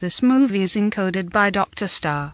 this movie is encoded by Dr. Star.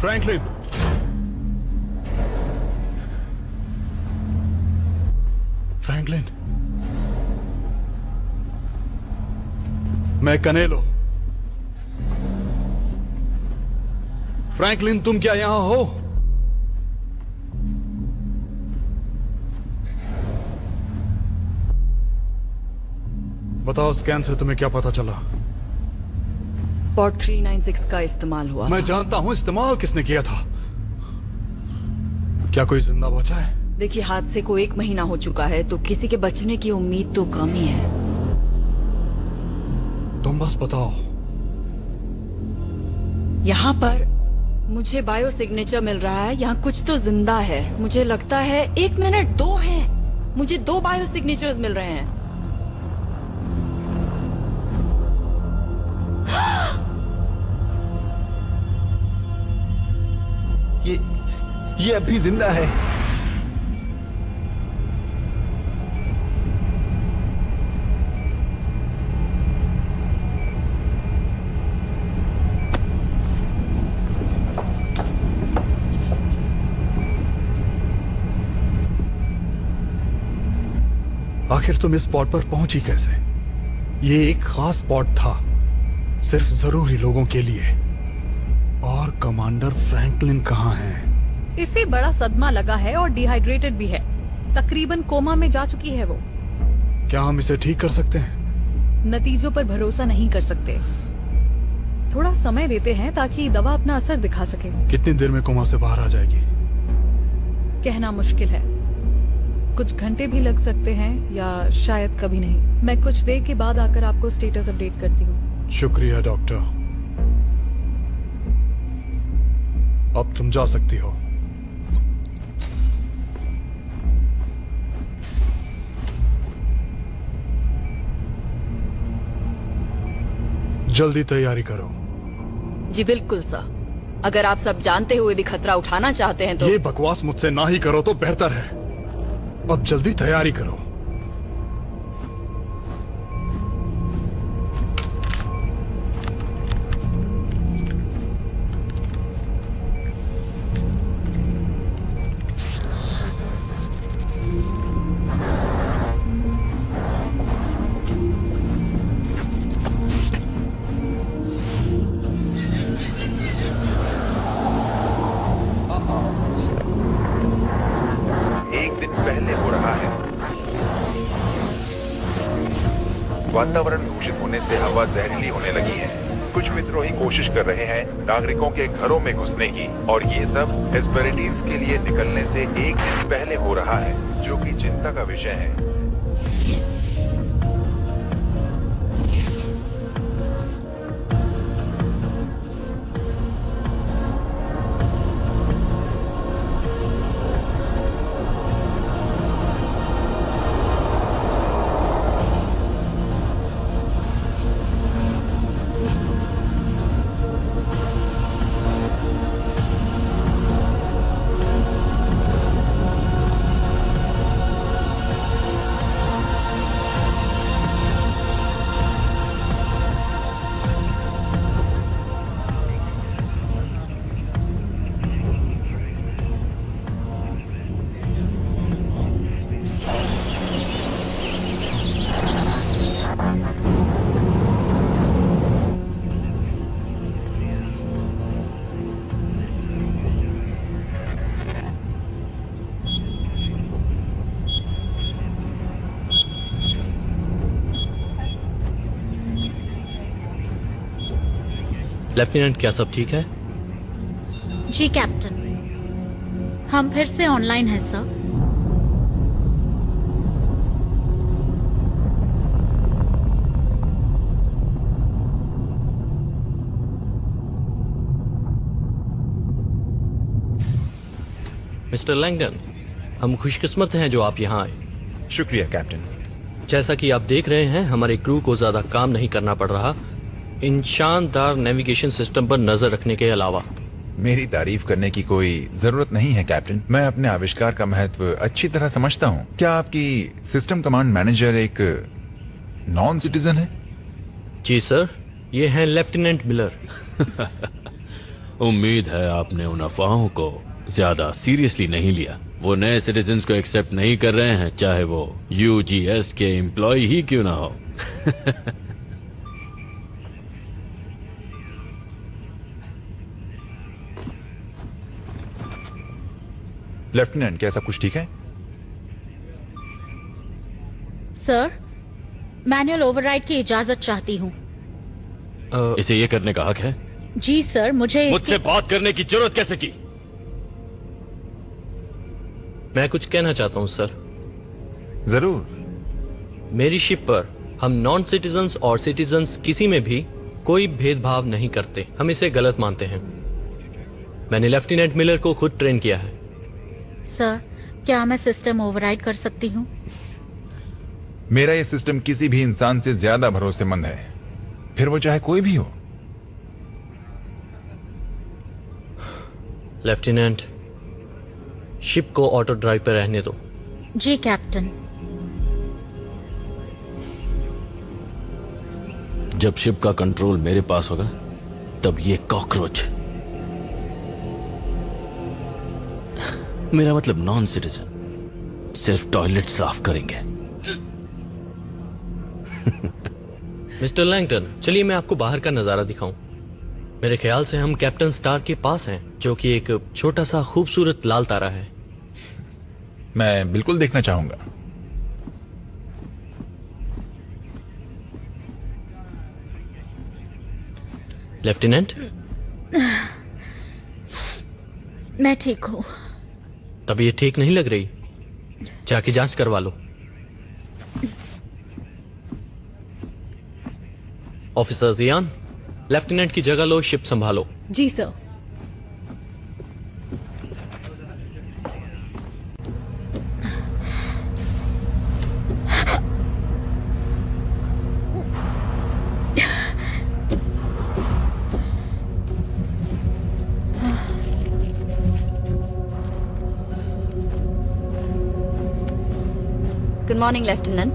Franklin, Franklin, मैं कनेलो। Franklin, तुम क्या यहां हो? बताओ, स्कैन से तुम्हें क्या पता चला? पोर्ट 396 का इस्तेमाल हुआ। मैं जानता हूं इस्तेमाल किसने किया था। क्या कोई जिंदा बचा है? देखिए, हादसे को 1 महीना हो चुका है, तो किसी के बचने की उम्मीद तो कम ही है। तुम बस बताओ। यहाँ पर मुझे बायो सिग्नेचर मिल रहा है, यहाँ कुछ तो जिंदा है। मुझे लगता है 1 मिनट 2 हैं। मुझे 2 बायो सिग्नेचर्स मिल रहे हैं। ये अभी जिंदा है। आखिर तुम इस स्पॉट पर पहुंची कैसे? ये एक खास स्पॉट था, सिर्फ जरूरी लोगों के लिए। और कमांडर फ्रैंकलिन कहाँ हैं? इसे बड़ा सदमा लगा है और डिहाइड्रेटेड भी है। तकरीबन कोमा में जा चुकी है वो। क्या हम इसे ठीक कर सकते हैं? नतीजों पर भरोसा नहीं कर सकते। थोड़ा समय देते हैं ताकि दवा अपना असर दिखा सके। कितनी देर में कोमा से बाहर आ जाएगी? कहना मुश्किल है। कुछ घंटे भी लग सकते हैं या शायद कभी नहीं। मैं कुछ देर के बाद आकर आपको स्टेटस अपडेट करती हूँ। शुक्रिया डॉक्टर। अब तुम जा सकती हो। जल्दी तैयारी करो। जी बिल्कुल सर। अगर आप सब जानते हुए भी खतरा उठाना चाहते हैं तो ये बकवास मुझसे ना ही करो तो बेहतर है। अब जल्दी तैयारी करो। वातावरण दूषित होने से हवा जहरीली होने लगी है। कुछ विद्रोही कोशिश कर रहे हैं नागरिकों के घरों में घुसने की, और ये सब हेस्पेरिडीज के लिए निकलने से एक दिन पहले हो रहा है, जो कि चिंता का विषय है। लेफ्टिनेंट, क्या सब ठीक है? जी कैप्टन, हम फिर से ऑनलाइन हैं सर। मिस्टर लैंगडन, हम खुशकिस्मत हैं जो आप यहाँ आए। शुक्रिया कैप्टन। जैसा कि आप देख रहे हैं, हमारे क्रू को ज्यादा काम नहीं करना पड़ रहा इन शानदार नेविगेशन सिस्टम पर नजर रखने के अलावा। मेरी तारीफ करने की कोई जरूरत नहीं है कैप्टन। मैं अपने आविष्कार का महत्व अच्छी तरह समझता हूँ। क्या आपकी सिस्टम कमांड मैनेजर एक नॉन सिटीजन है? जी सर, ये हैं लेफ्टिनेंट मिलर। उम्मीद है आपने उन अफवाहों को ज्यादा सीरियसली नहीं लिया। वो नए सिटीजन्स को एक्सेप्ट नहीं कर रहे हैं, चाहे वो यूजीएस के एम्प्लॉय ही क्यों ना हो। लेफ्टिनेंट, क्या सब कुछ ठीक है? सर, मैनुअल ओवरराइड की इजाजत चाहती हूँ। इसे ये करने का हक है? जी सर, मुझसे बात करने की जरूरत कैसे की? मैं कुछ कहना चाहता हूँ सर। जरूर। मेरी शिप पर हम नॉन सिटीजन्स और सिटीजन्स किसी में भी कोई भेदभाव नहीं करते। हम इसे गलत मानते हैं। मैंने लेफ्टिनेंट मिलर को खुद ट्रेन किया है। सर, क्या मैं सिस्टम ओवरराइड कर सकती हूँ? मेरा ये सिस्टम किसी भी इंसान से ज्यादा भरोसेमंद है, फिर वो चाहे कोई भी हो। लेफ्टिनेंट, शिप को ऑटो ड्राइव पर रहने दो। जी कैप्टन। जब शिप का कंट्रोल मेरे पास होगा, तब ये कॉकरोच, मेरा मतलब नॉन सिटीजन, सिर्फ टॉयलेट साफ करेंगे। मिस्टर लैंगटन, चलिए मैं आपको बाहर का नजारा दिखाऊं। मेरे ख्याल से हम कैप्टन स्टार के पास हैं, जो कि एक छोटा सा खूबसूरत लाल तारा है। मैं बिल्कुल देखना चाहूंगा। लेफ्टिनेंट, मैं ठीक हूँ। तब ये ठीक नहीं लग रही, जाके जांच करवा लो। ऑफिसर जियान, लेफ्टिनेंट की जगह लो, शिप संभालो। जी सर। Morning lieutenant.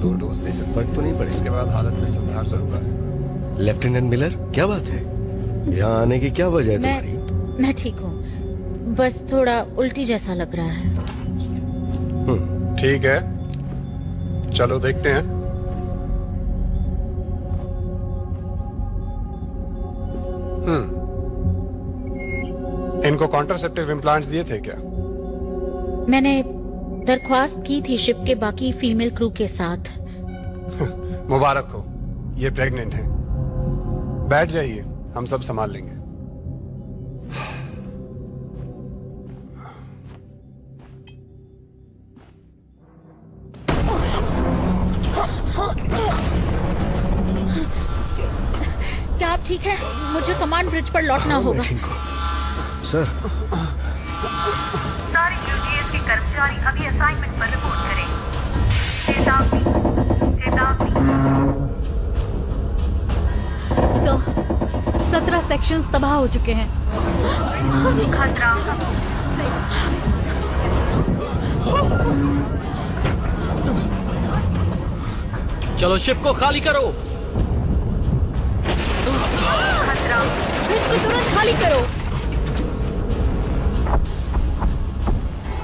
दो डोज दे से फर्क तो नहीं पड़े, इसके बाद हालत में सुधार जरूर आएगा। लेफ्टिनेंट मिलर, क्या बात है? यहाँ आने की क्या वजह है तुम्हारी? मैं ठीक हूँ, बस थोड़ा उल्टी जैसा लग रहा है। ठीक है, चलो देखते हैं। इनको कॉन्ट्रासेप्टिव इम्प्लांट्स दिए थे क्या? मैंने दरख्वास्त की थी शिप के बाकी फीमेल क्रू के साथ। मुबारक हो, ये प्रेग्नेंट हैं। बैठ जाइए, हम सब संभाल लेंगे। क्या आप ठीक है? मुझे कमांड ब्रिज पर लौटना होगा। सर, सारे यूजीएस के कर्मचारी अभी असाइनमेंट पर रिपोर्ट करें। चेतावनी, चेतावनी। 17 सेक्शंस तबाह हो चुके हैं। खतरा। चलो शिप को खाली करो। खतरा। ब्रिज को तुरंत खाली करो।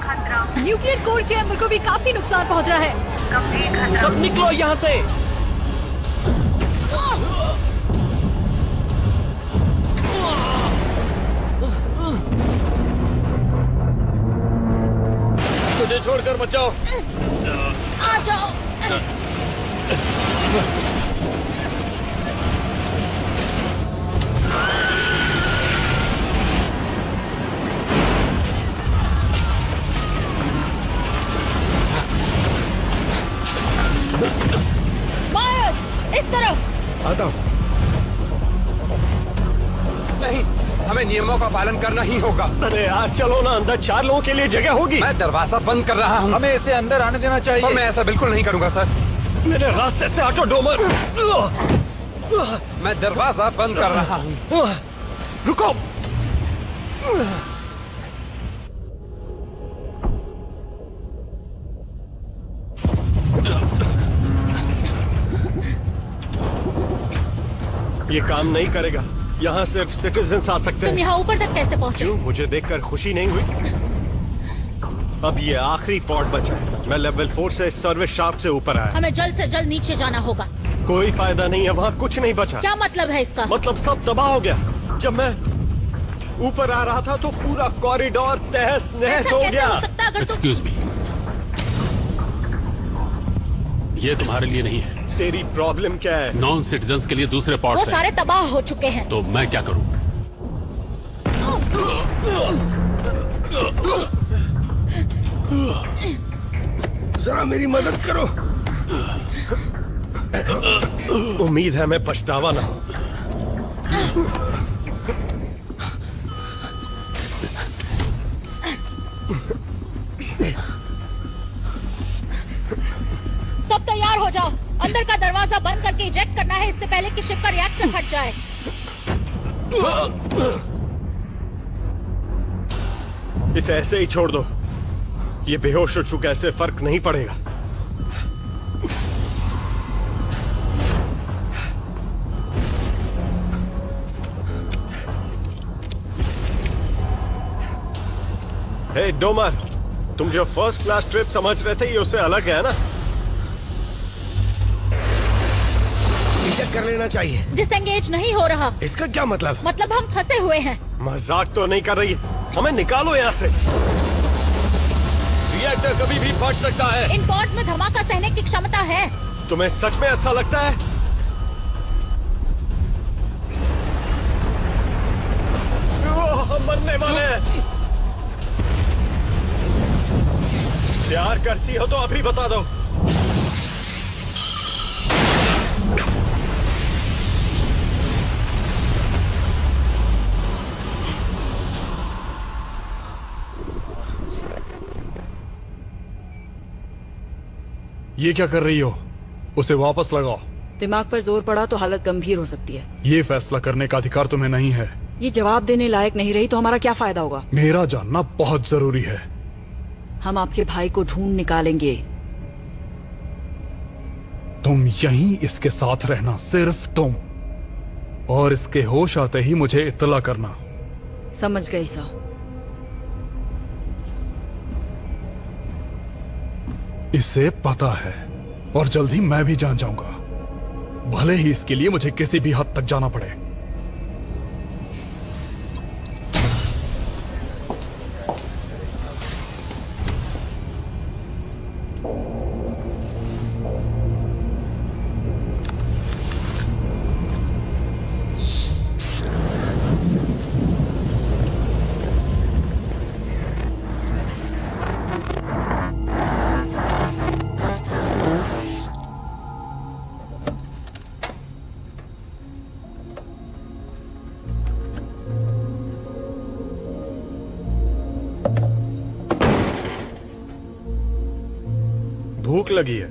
खतरा। न्यूक्लियर कोर चैम्बर को भी काफी नुकसान पहुंचा है। गंभीर खतरा। सब निकलो यहाँ से। मुझे छोड़कर बचाओ। आ जाओ। मायर्स, इस तरफ। आता हूँ। नहीं, हमें नियमों का पालन करना ही होगा। अरे यार चलो ना, अंदर 4 लोगों के लिए जगह होगी। मैं दरवाजा बंद कर रहा हूँ। हमें इसे अंदर आने देना चाहिए। और मैं ऐसा बिल्कुल नहीं करूंगा सर। मेरे रास्ते से हटो डोमर। मैं दरवाजा बंद कर रहा हूँ। रुको। ये काम नहीं करेगा। यहाँ सिर्फ सिटीजन्स आ सकते तुम हैं। यहाँ ऊपर तक कैसे पहुँचे? क्यों? मुझे देखकर खुशी नहीं हुई? अब ये आखिरी पॉड बचा है। मैं लेवल 4 से सर्विस शाफ्ट से ऊपर आया। हमें जल्द से जल्द नीचे जाना होगा। कोई फायदा नहीं है, वहाँ कुछ नहीं बचा। क्या मतलब है इसका? मतलब सब तबाह हो गया। जब मैं ऊपर आ रहा था तो पूरा कॉरिडोर तहस नहस हो गया। एक्सक्यूज मी, ये तुम्हारे लिए नहीं है। तेरी प्रॉब्लम क्या है? नॉन सिटीजन्स के लिए दूसरे वो पॉट्स सारे तबाह हो चुके हैं। तो मैं क्या करूं? जरा मेरी मदद करो। उम्मीद है मैं पछतावा ना हो। सब तैयार हो जाओ। अंदर का दरवाजा बंद करके इजेक्ट करना है, इससे पहले कि शिप का रिएक्टर फट जाए। इसे ऐसे ही छोड़ दो। ये बेहोश हो चुका, ऐसे फर्क नहीं पड़ेगा। हे डोमर, तुम जो फर्स्ट क्लास ट्रिप समझ रहे थे ये उससे अलग है ना? कर लेना चाहिए। डिसएंगेज नहीं हो रहा। इसका क्या मतलब? मतलब हम फंसे हुए हैं। मजाक तो नहीं कर रही? हमें निकालो यहाँ से। रिएक्टर कभी भी फट सकता है। इन पॉड्स में धमाका सहने की क्षमता है। तुम्हें सच में ऐसा लगता है? हम मरने वाले हैं। प्यार करती हो तो अभी बता दो। ये क्या कर रही हो? उसे वापस लगाओ। दिमाग पर जोर पड़ा तो हालत गंभीर हो सकती है। ये फैसला करने का अधिकार तुम्हें नहीं है। ये जवाब देने लायक नहीं रही तो हमारा क्या फायदा होगा? मेरा जानना बहुत जरूरी है। हम आपके भाई को ढूंढ निकालेंगे। तुम यहीं इसके साथ रहना, सिर्फ तुम, और इसके होश आते ही मुझे इत्तला करना। समझ गई सर। इसे पता है और जल्द ही मैं भी जान जाऊंगा, भले ही इसके लिए मुझे किसी भी हद तक जाना पड़े। भूख लगी है।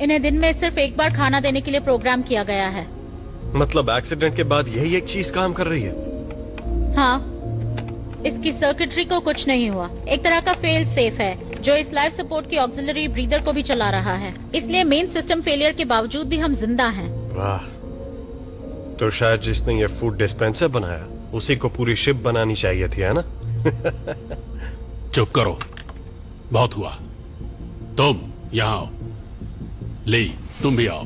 इन्हें दिन में सिर्फ एक बार खाना देने के लिए प्रोग्राम किया गया है। मतलब एक्सीडेंट के बाद यही एक चीज काम कर रही है? हाँ, इसकी सर्किटरी को कुछ नहीं हुआ। एक तरह का फेल सेफ है जो इस लाइफ सपोर्ट की ऑक्सिलरी ब्रीदर को भी चला रहा है। इसलिए मेन सिस्टम फेलियर के बावजूद भी हम जिंदा हैं। वाह, तो शायद जिसने ये फूड डिस्पेंसर बनाया उसी को पूरी शिप बनानी चाहिए थी, है ना? चुप करो, बहुत हुआ। तुम यहां आओ। ली, तुम भी आओ।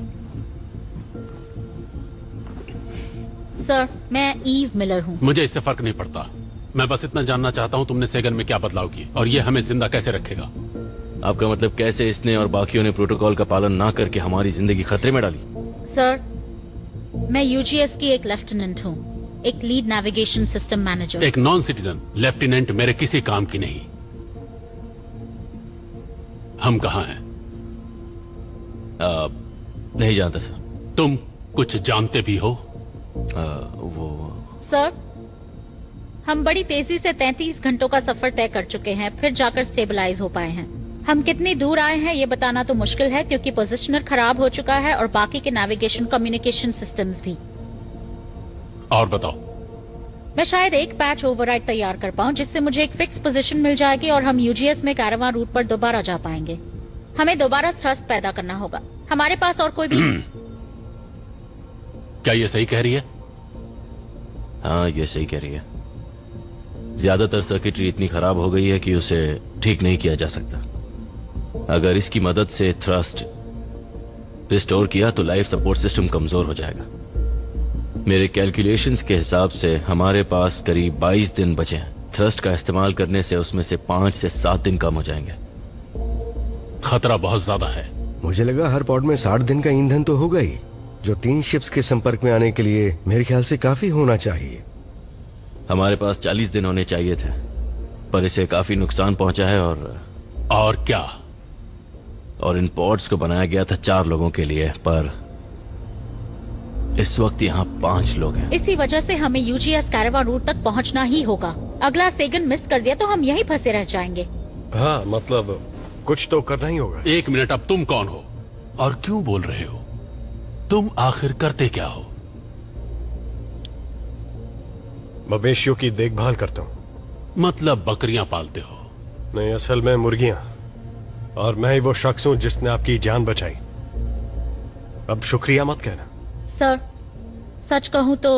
सर, मैं ईव मिलर हूँ। मुझे इससे फर्क नहीं पड़ता। मैं बस इतना जानना चाहता हूँ तुमने सेगन में क्या बदलाव किए और ये हमें जिंदा कैसे रखेगा। आपका मतलब कैसे इसने और बाकियों ने प्रोटोकॉल का पालन ना करके हमारी जिंदगी खतरे में डाली? सर, मैं यूजीएस की एक लेफ्टिनेंट हूँ, एक लीड नेविगेशन सिस्टम मैनेजर। एक नॉन सिटीजन लेफ्टिनेंट मेरे किसी काम की नहीं। हम कहाँ हैं? नहीं जानता सर। तुम कुछ जानते भी हो? वो सर, हम बड़ी तेजी से 33 घंटों का सफर तय कर चुके हैं, फिर जाकर स्टेबलाइज हो पाए हैं। हम कितनी दूर आए हैं ये बताना तो मुश्किल है क्योंकि पोजिशनर खराब हो चुका है और बाकी के नेविगेशन कम्युनिकेशन सिस्टम्स भी। और बताओ। मैं शायद एक पैच ओवरराइड तैयार कर पाऊं जिससे मुझे एक फिक्स पोजीशन मिल जाएगी और हम यूजीएस में कैरावान रूट पर दोबारा जा पाएंगे। हमें दोबारा थ्रस्ट पैदा करना होगा। हमारे पास और कोई भी क्या ये सही कह रही है? हाँ, ये सही कह रही है। ज्यादातर सर्किटरी इतनी खराब हो गई है कि उसे ठीक नहीं किया जा सकता। अगर इसकी मदद से थ्रस्ट रिस्टोर किया तो लाइफ सपोर्ट सिस्टम कमजोर हो जाएगा। मेरे कैलकुलेशंस के हिसाब से हमारे पास करीब 22 दिन बचे हैं। थ्रस्ट का इस्तेमाल करने से उसमें से 5 से 7 दिन कम हो जाएंगे। खतरा बहुत ज्यादा है। मुझे लगा हर पॉड में 60 दिन का ईंधन तो होगा ही, जो 3 शिप्स के संपर्क में आने के लिए मेरे ख्याल से काफी होना चाहिए। हमारे पास 40 दिन होने चाहिए थे, पर इसे काफी नुकसान पहुंचा है। और क्या? और इन पॉड्स को बनाया गया था 4 लोगों के लिए, पर इस वक्त यहाँ 5 लोग हैं। इसी वजह से हमें यूजीएस कैरावान रूट तक पहुंचना ही होगा। अगला सेगन मिस कर दिया तो हम यहीं फंसे रह जाएंगे। हाँ, मतलब कुछ तो करना ही होगा। 1 मिनट, अब तुम कौन हो और क्यों बोल रहे हो? तुम आखिर करते क्या हो? मवेशियों की देखभाल करता हूं। मतलब बकरियां पालते हो? नहीं, असल में मुर्गियां। और मैं ही वो शख्स हूं जिसने आपकी जान बचाई। अब शुक्रिया मत कहना। सर, सच कहूं तो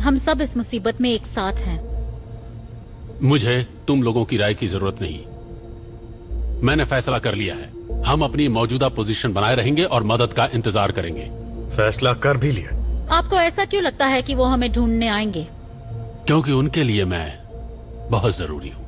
हम सब इस मुसीबत में एक साथ हैं। मुझे तुम लोगों की राय की जरूरत नहीं। मैंने फैसला कर लिया है। हम अपनी मौजूदा पोजीशन बनाए रहेंगे और मदद का इंतजार करेंगे। फैसला कर भी लिया। आपको ऐसा क्यों लगता है कि वो हमें ढूंढने आएंगे? क्योंकि उनके लिए मैं बहुत जरूरी हूं।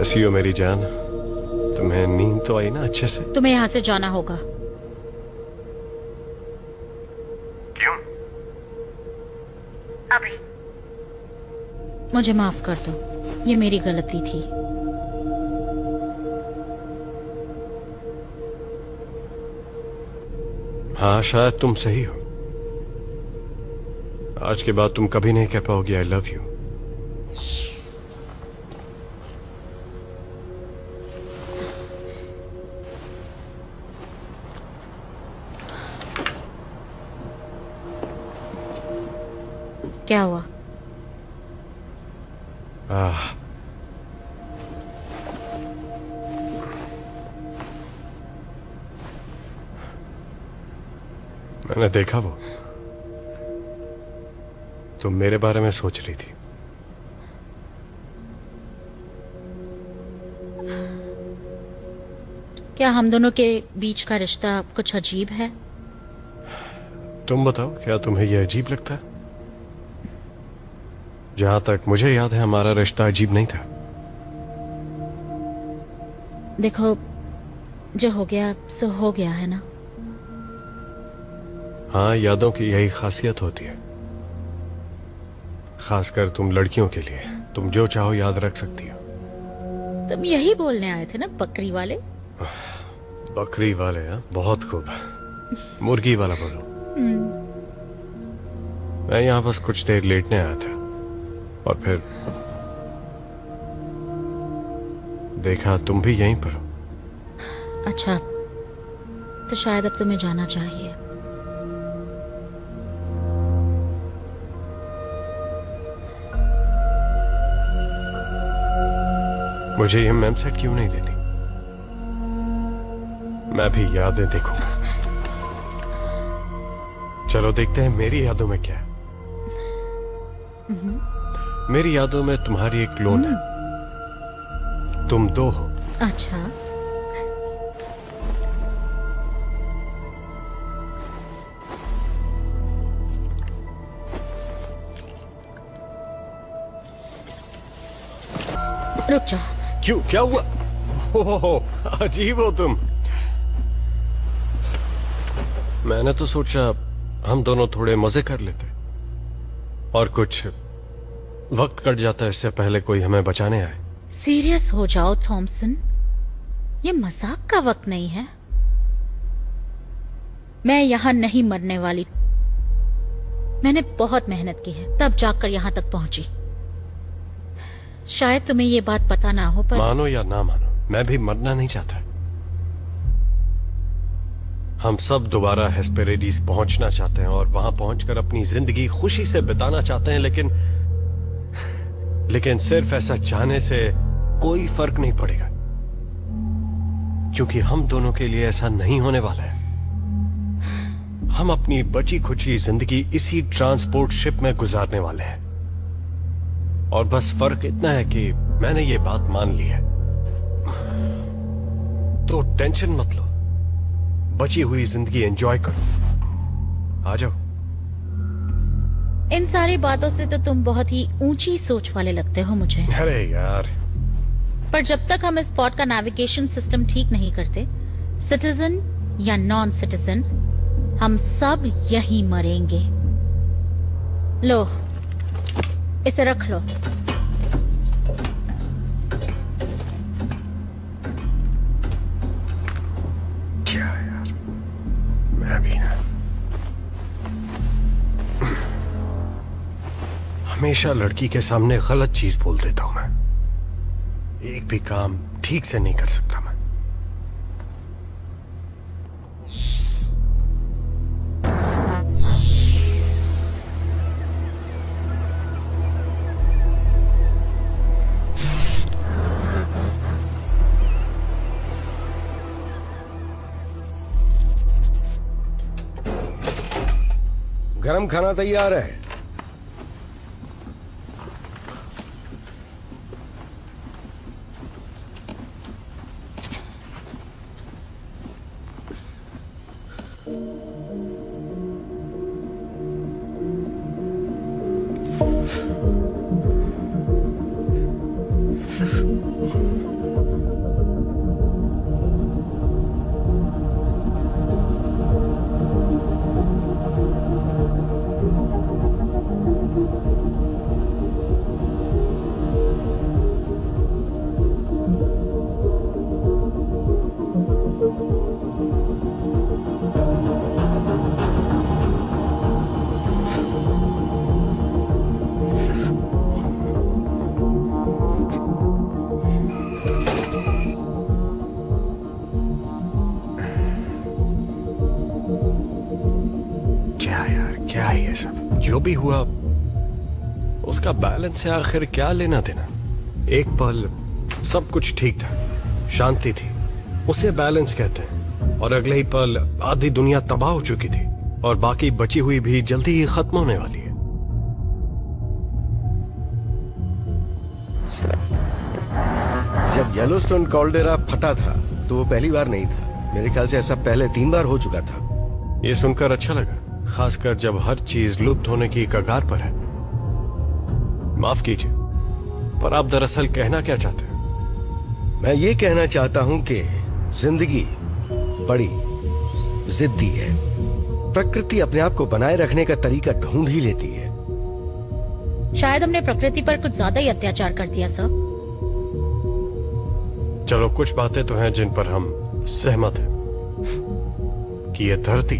कैसी हो मेरी जान? तुम्हें नींद तो आई ना अच्छे से? तुम्हें यहाँ से जाना होगा। क्यों? अभी मुझे माफ कर दो, ये मेरी गलती थी। हाँ, शायद तुम सही हो। आज के बाद तुम कभी नहीं कह पाओगी आई लव यू। क्या हुआ? मैंने देखा वो तुम मेरे बारे में सोच रही थी। क्या हम दोनों के बीच का रिश्ता कुछ अजीब है? तुम बताओ, क्या तुम्हें यह अजीब लगता है? जहां तक मुझे याद है हमारा रिश्ता अजीब नहीं था। देखो, जो हो गया सो हो गया है ना। हाँ, यादों की यही खासियत होती है, खासकर तुम लड़कियों के लिए। तुम जो चाहो याद रख सकती हो। तुम यही बोलने आए थे ना, बकरी वाले? बकरी वाले? हाँ, बहुत खूब। मुर्गी वाला बोलो। मैं यहां बस कुछ देर लेटने आया था और फिर देखा तुम भी यहीं पर हो। अच्छा, तो शायद अब तुम्हें जाना चाहिए। मुझे ये मेम सेट क्यों नहीं देती? मैं भी यादें देखूंगा। चलो देखते हैं मेरी यादों में क्या है। मेरी यादों में तुम्हारी एक क्लोन है। तुम दो हो। अच्छा, रुक जा। क्यों, क्या हुआ? ओहो, अजीब हो तुम। मैंने तो सोचा हम दोनों थोड़े मजे कर लेते और कुछ वक्त कट जाता है इससे पहले कोई हमें बचाने आए। सीरियस हो जाओ थॉमसन, ये मजाक का वक्त नहीं है। मैं यहां नहीं मरने वाली। मैंने बहुत मेहनत की है, तब जाकर यहां तक पहुंची। शायद तुम्हें ये बात पता ना हो, पर मानो या ना मानो, मैं भी मरना नहीं चाहता। हम सब दोबारा हेस्पेरेडिस पहुंचना चाहते हैं और वहां पहुंचकर अपनी जिंदगी खुशी से बिताना चाहते हैं, लेकिन सिर्फ ऐसा चाहने से कोई फर्क नहीं पड़ेगा, क्योंकि हम दोनों के लिए ऐसा नहीं होने वाला है। हम अपनी बची खुची जिंदगी इसी ट्रांसपोर्ट शिप में गुजारने वाले हैं। और बस फर्क इतना है कि मैंने ये बात मान ली है, तो टेंशन मत लो, बची हुई जिंदगी एंजॉय करो। आ जाओ। इन सारी बातों से तो तुम बहुत ही ऊंची सोच वाले लगते हो मुझे। अरे यार, पर जब तक हम इस स्पॉट का नेविगेशन सिस्टम ठीक नहीं करते, सिटीजन या नॉन सिटीजन, हम सब यहीं मरेंगे। लो, इसे रख लो। क्या यार, मैं भी ना हमेशा लड़की के सामने गलत चीज बोल देता हूं। मैं एक भी काम ठीक से नहीं कर सकता। मैं गरम खाना तैयार है। भी हुआ उसका बैलेंस से आखिर क्या लेना देना। एक पल सब कुछ ठीक था, शांति थी, उसे बैलेंस कहते हैं, और अगले ही पल आधी दुनिया तबाह हो चुकी थी और बाकी बची हुई भी जल्दी ही खत्म होने वाली है। जब येलोस्टोन कॉल्डेरा फटा था तो वो पहली बार नहीं था। मेरे ख्याल से ऐसा पहले 3 बार हो चुका था। ये सुनकर अच्छा लगा, खासकर जब हर चीज लुप्त होने की कगार पर है। माफ कीजिए, पर आप दरअसल कहना क्या चाहते हैं? मैं ये कहना चाहता हूं कि जिंदगी बड़ी जिद्दी है। प्रकृति अपने आप को बनाए रखने का तरीका ढूंढ ही लेती है। शायद हमने प्रकृति पर कुछ ज्यादा ही अत्याचार कर दिया सर। चलो, कुछ बातें तो हैं जिन पर हम सहमत हैं कि यह धरती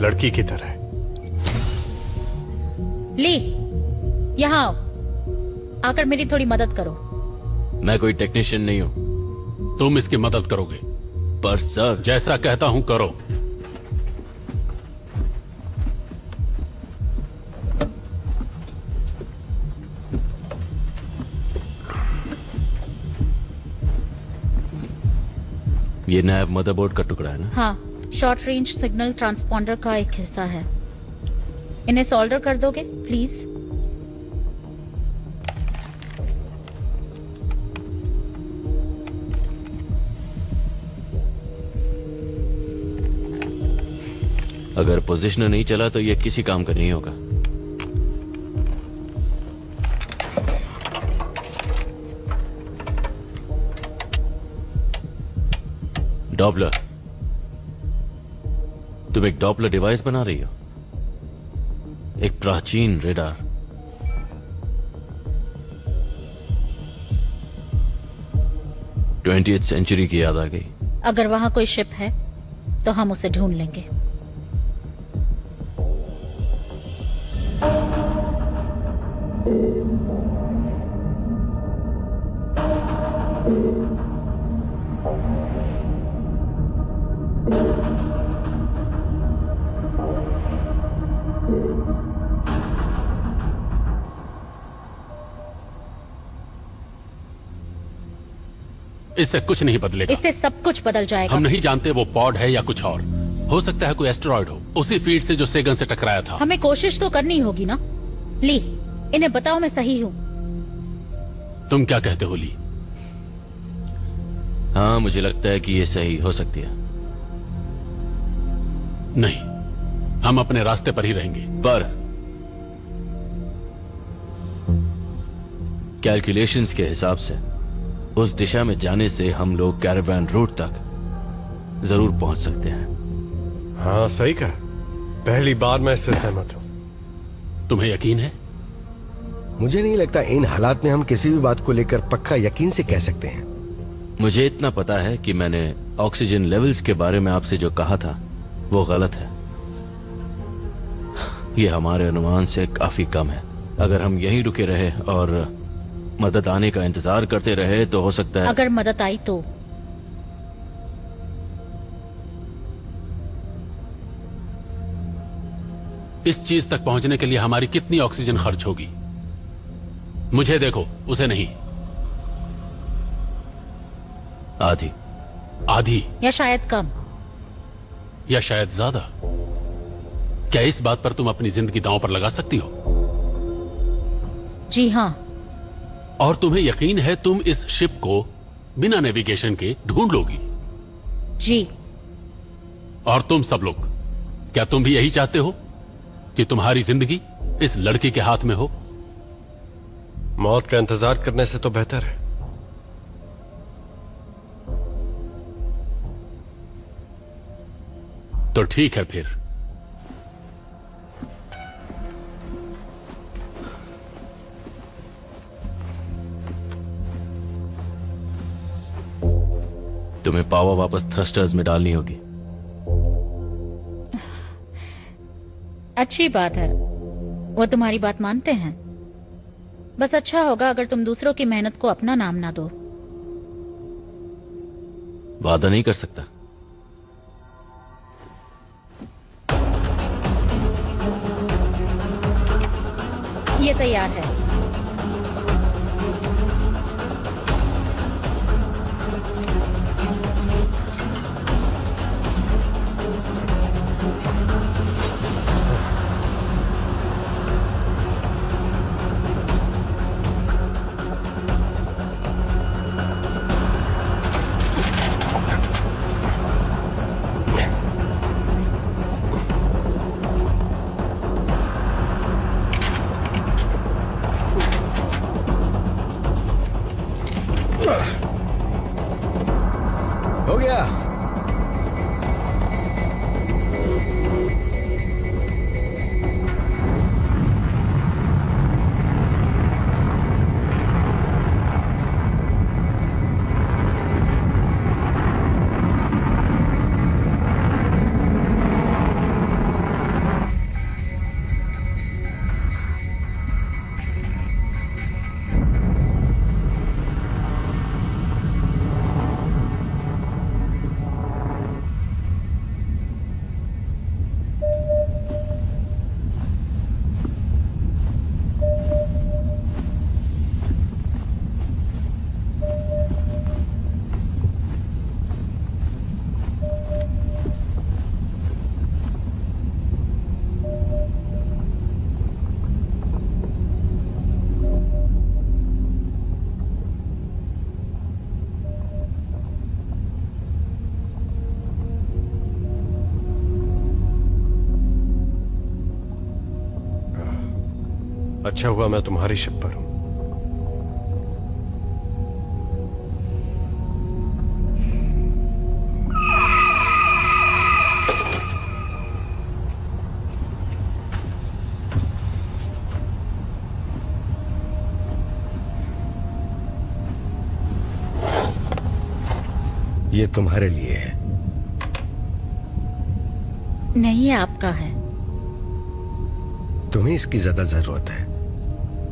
लड़की की तरह है। ली, यहां आओ, आकर मेरी थोड़ी मदद करो। मैं कोई टेक्नीशियन नहीं हूं। तुम इसकी मदद करोगे? पर सर, जैसा कहता हूं करो। ये नैब मदरबोर्ड का टुकड़ा है ना? हाँ, शॉर्ट रेंज सिग्नल ट्रांसपॉन्डर का एक हिस्सा है। इन्हें सोल्डर कर दोगे प्लीज? अगर पोजिशनर नहीं चला तो ये किसी काम का नहीं होगा। डॉपलर, तुम एक डॉपलर डिवाइस बना रही हो? एक प्राचीन रेडार। ट्वेंटी सेंचुरी की याद आ गई। अगर वहां कोई शिप है तो हम उसे ढूंढ लेंगे। इससे कुछ नहीं बदलेगा। इससे सब कुछ बदल जाएगा। हम नहीं जानते वो पॉड है या कुछ और। हो सकता है कोई एस्टेरॉयड हो, उसी फील्ड से जो सेगन से टकराया था। हमें कोशिश तो करनी होगी ना। ली, इन्हें बताओ मैं सही हूं। तुम क्या कहते हो ली? हाँ, मुझे लगता है कि ये सही हो सकती है। नहीं, हम अपने रास्ते पर ही रहेंगे। पर कैलकुलेशंस के हिसाब से उस दिशा में जाने से हम लोग कैरावान रूट तक जरूर पहुंच सकते हैं। हाँ, सही कहा। पहली बार मैं इससे सहमत हूं। तुम्हें यकीन है? मुझे नहीं लगता इन हालात में हम किसी भी बात को लेकर पक्का यकीन से कह सकते हैं। मुझे इतना पता है कि मैंने ऑक्सीजन लेवल्स के बारे में आपसे जो कहा था वो गलत है। ये हमारे अनुमान से काफी कम है। अगर हम यहीं रुके रहे और मदद आने का इंतजार करते रहे तो हो सकता है। अगर मदद आई तो? इस चीज तक पहुंचने के लिए हमारी कितनी ऑक्सीजन खर्च होगी? मुझे देखो, उसे नहीं। आधी। आधी या शायद कम, या शायद ज्यादा। क्या इस बात पर तुम अपनी जिंदगी दांव पर लगा सकती हो? जी हां। और तुम्हें यकीन है तुम इस शिप को बिना नेविगेशन के ढूंढ लोगी? जी। और तुम सब लोग, क्या तुम भी यही चाहते हो कि तुम्हारी जिंदगी इस लड़की के हाथ में हो? मौत का इंतजार करने से तो बेहतर है। तो ठीक है फिर। तुम्हें पावर वापस थ्रस्टर्स में डालनी होगी। अच्छी बात है, वो तुम्हारी बात मानते हैं। बस अच्छा होगा अगर तुम दूसरों की मेहनत को अपना नाम ना दो। वादा नहीं कर सकता। तैयार है। हो गया। अच्छा हुआ मैं तुम्हारी शिप पर हूं। ये तुम्हारे लिए है। नहीं, आपका है। तुम्हें इसकी ज्यादा जरूरत है।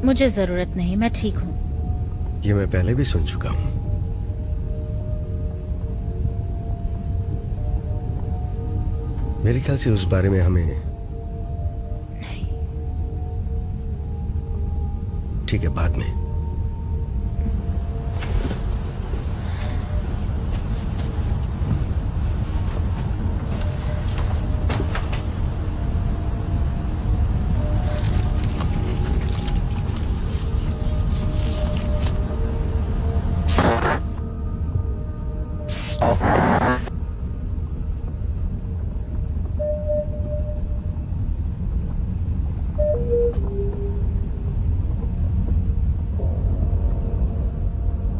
मुझे जरूरत नहीं, मैं ठीक हूं। ये मैं पहले भी सुन चुका हूं। मेरे ख्याल से उस बारे में हमें नहीं। ठीक है, बाद में।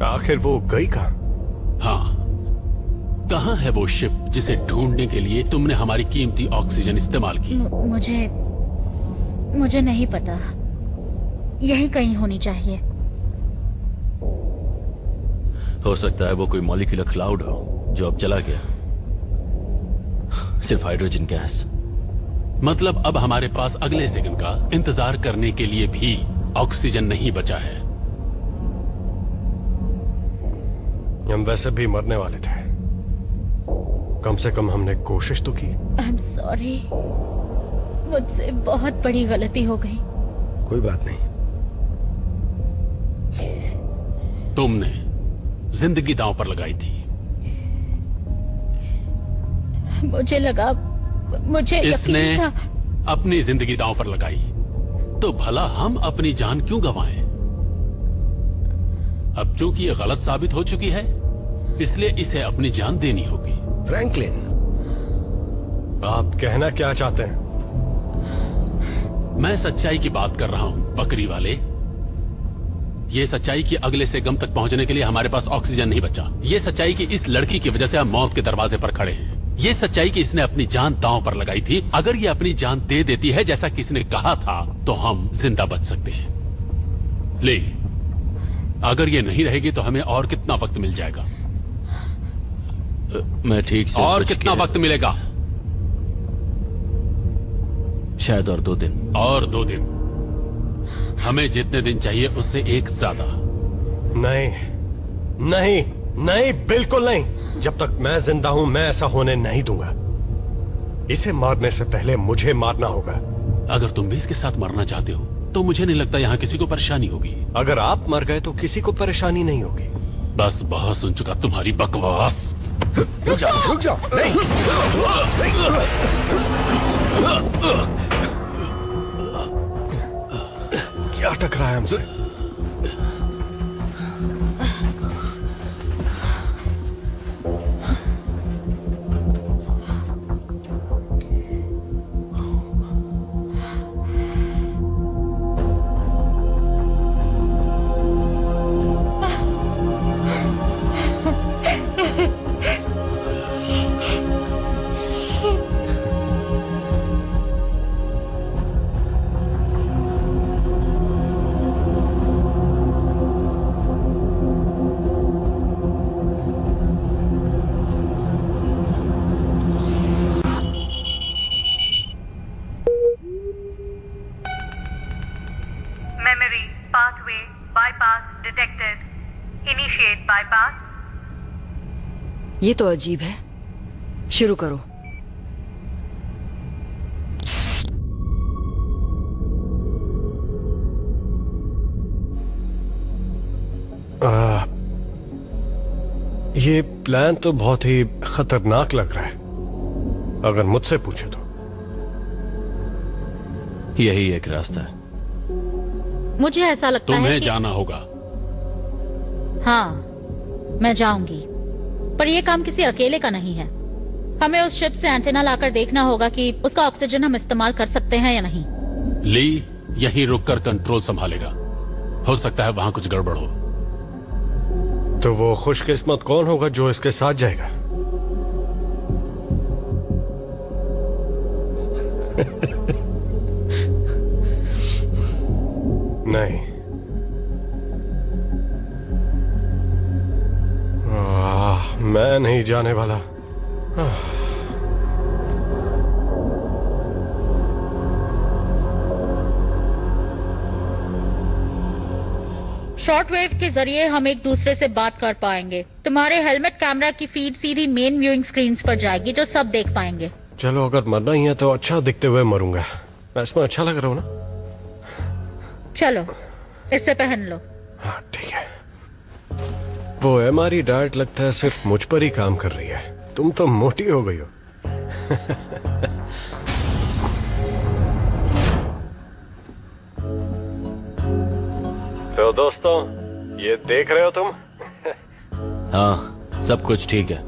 आखिर वो गई कहां? हाँ, कहां है वो शिप जिसे ढूंढने के लिए तुमने हमारी कीमती ऑक्सीजन इस्तेमाल की? मुझे नहीं पता। यही कहीं होनी चाहिए। हो सकता है वो कोई मॉलिक्यूलर क्लाउड हो जो अब चला गया। सिर्फ हाइड्रोजन गैस। मतलब अब हमारे पास अगले सेकंड का इंतजार करने के लिए भी ऑक्सीजन नहीं बचा है। हम वैसे भी मरने वाले थे। कम से कम हमने कोशिश तो की। I'm sorry। मुझसे बहुत बड़ी गलती हो गई। कोई बात नहीं। तुमने जिंदगी दांव पर लगाई थी। मुझे लगा, मुझे इसने यकीन था। अपनी जिंदगी दांव पर लगाई तो भला हम अपनी जान क्यों गंवाएं? अब चूंकि ये गलत साबित हो चुकी है, इसलिए इसे अपनी जान देनी होगी। फ्रैंकलिन, आप कहना क्या चाहते हैं? मैं सच्चाई की बात कर रहा हूं, बकरी वाले। ये सच्चाई कि अगले से गम तक पहुंचने के लिए हमारे पास ऑक्सीजन नहीं बचा। ये सच्चाई कि इस लड़की की वजह से हम मौत के दरवाजे पर खड़े हैं। ये सच्चाई कि इसने अपनी जान दांव पर लगाई थी। अगर ये अपनी जान दे देती है जैसा किसी ने कहा था, तो हम जिंदा बच सकते हैं। ले, अगर ये नहीं रहेगी तो हमें और कितना वक्त मिल जाएगा? मैं ठीक से और कितना वक्त मिलेगा? शायद और 2 दिन। और 2 दिन। हमें जितने दिन चाहिए उससे एक ज्यादा। नहीं नहीं नहीं, बिल्कुल नहीं। जब तक मैं जिंदा हूं मैं ऐसा होने नहीं दूंगा। इसे मारने से पहले मुझे मारना होगा। अगर तुम भी इसके साथ मरना चाहते हो तो मुझे नहीं लगता यहाँ किसी को परेशानी होगी। अगर आप मर गए तो किसी को परेशानी नहीं होगी। बस बहुत सुन चुका तुम्हारी बकवास। रुक जाओ, रुक जाओ। क्या टकराया है हमसे? Memory pathway bypass detected. Initiate bypass. ये तो अजीब है। शुरू करो। ये प्लान तो बहुत ही खतरनाक लग रहा है, अगर मुझसे पूछे तो। यही एक रास्ता है। मुझे ऐसा लगता है तुम्हें कि... जाना होगा। हाँ, मैं जाऊंगी, पर यह काम किसी अकेले का नहीं है। हमें उस शिप से एंटेना लाकर देखना होगा कि उसका ऑक्सीजन हम इस्तेमाल कर सकते हैं या नहीं। ली यहीं रुककर कंट्रोल संभालेगा। हो सकता है वहां कुछ गड़बड़ हो। तो वो खुशकिस्मत कौन होगा जो इसके साथ जाएगा? नहीं, मैं नहीं जाने वाला। शॉर्टवेव के जरिए हम एक दूसरे से बात कर पाएंगे। तुम्हारे हेलमेट कैमरा की फीड सीधी मेन व्यूइंग स्क्रीन्स पर जाएगी, जो सब देख पाएंगे। चलो, अगर मरना ही है तो अच्छा दिखते हुए मरूंगा। मैं इसमें अच्छा लग रहा हूं ना? चलो, इससे पहन लो। हाँ ठीक है। वो एमआरई डाइट लगता है सिर्फ मुझ पर ही काम कर रही है। तुम तो मोटी हो गई हो। तो दोस्तों, ये देख रहे हो तुम? हाँ, सब कुछ ठीक है।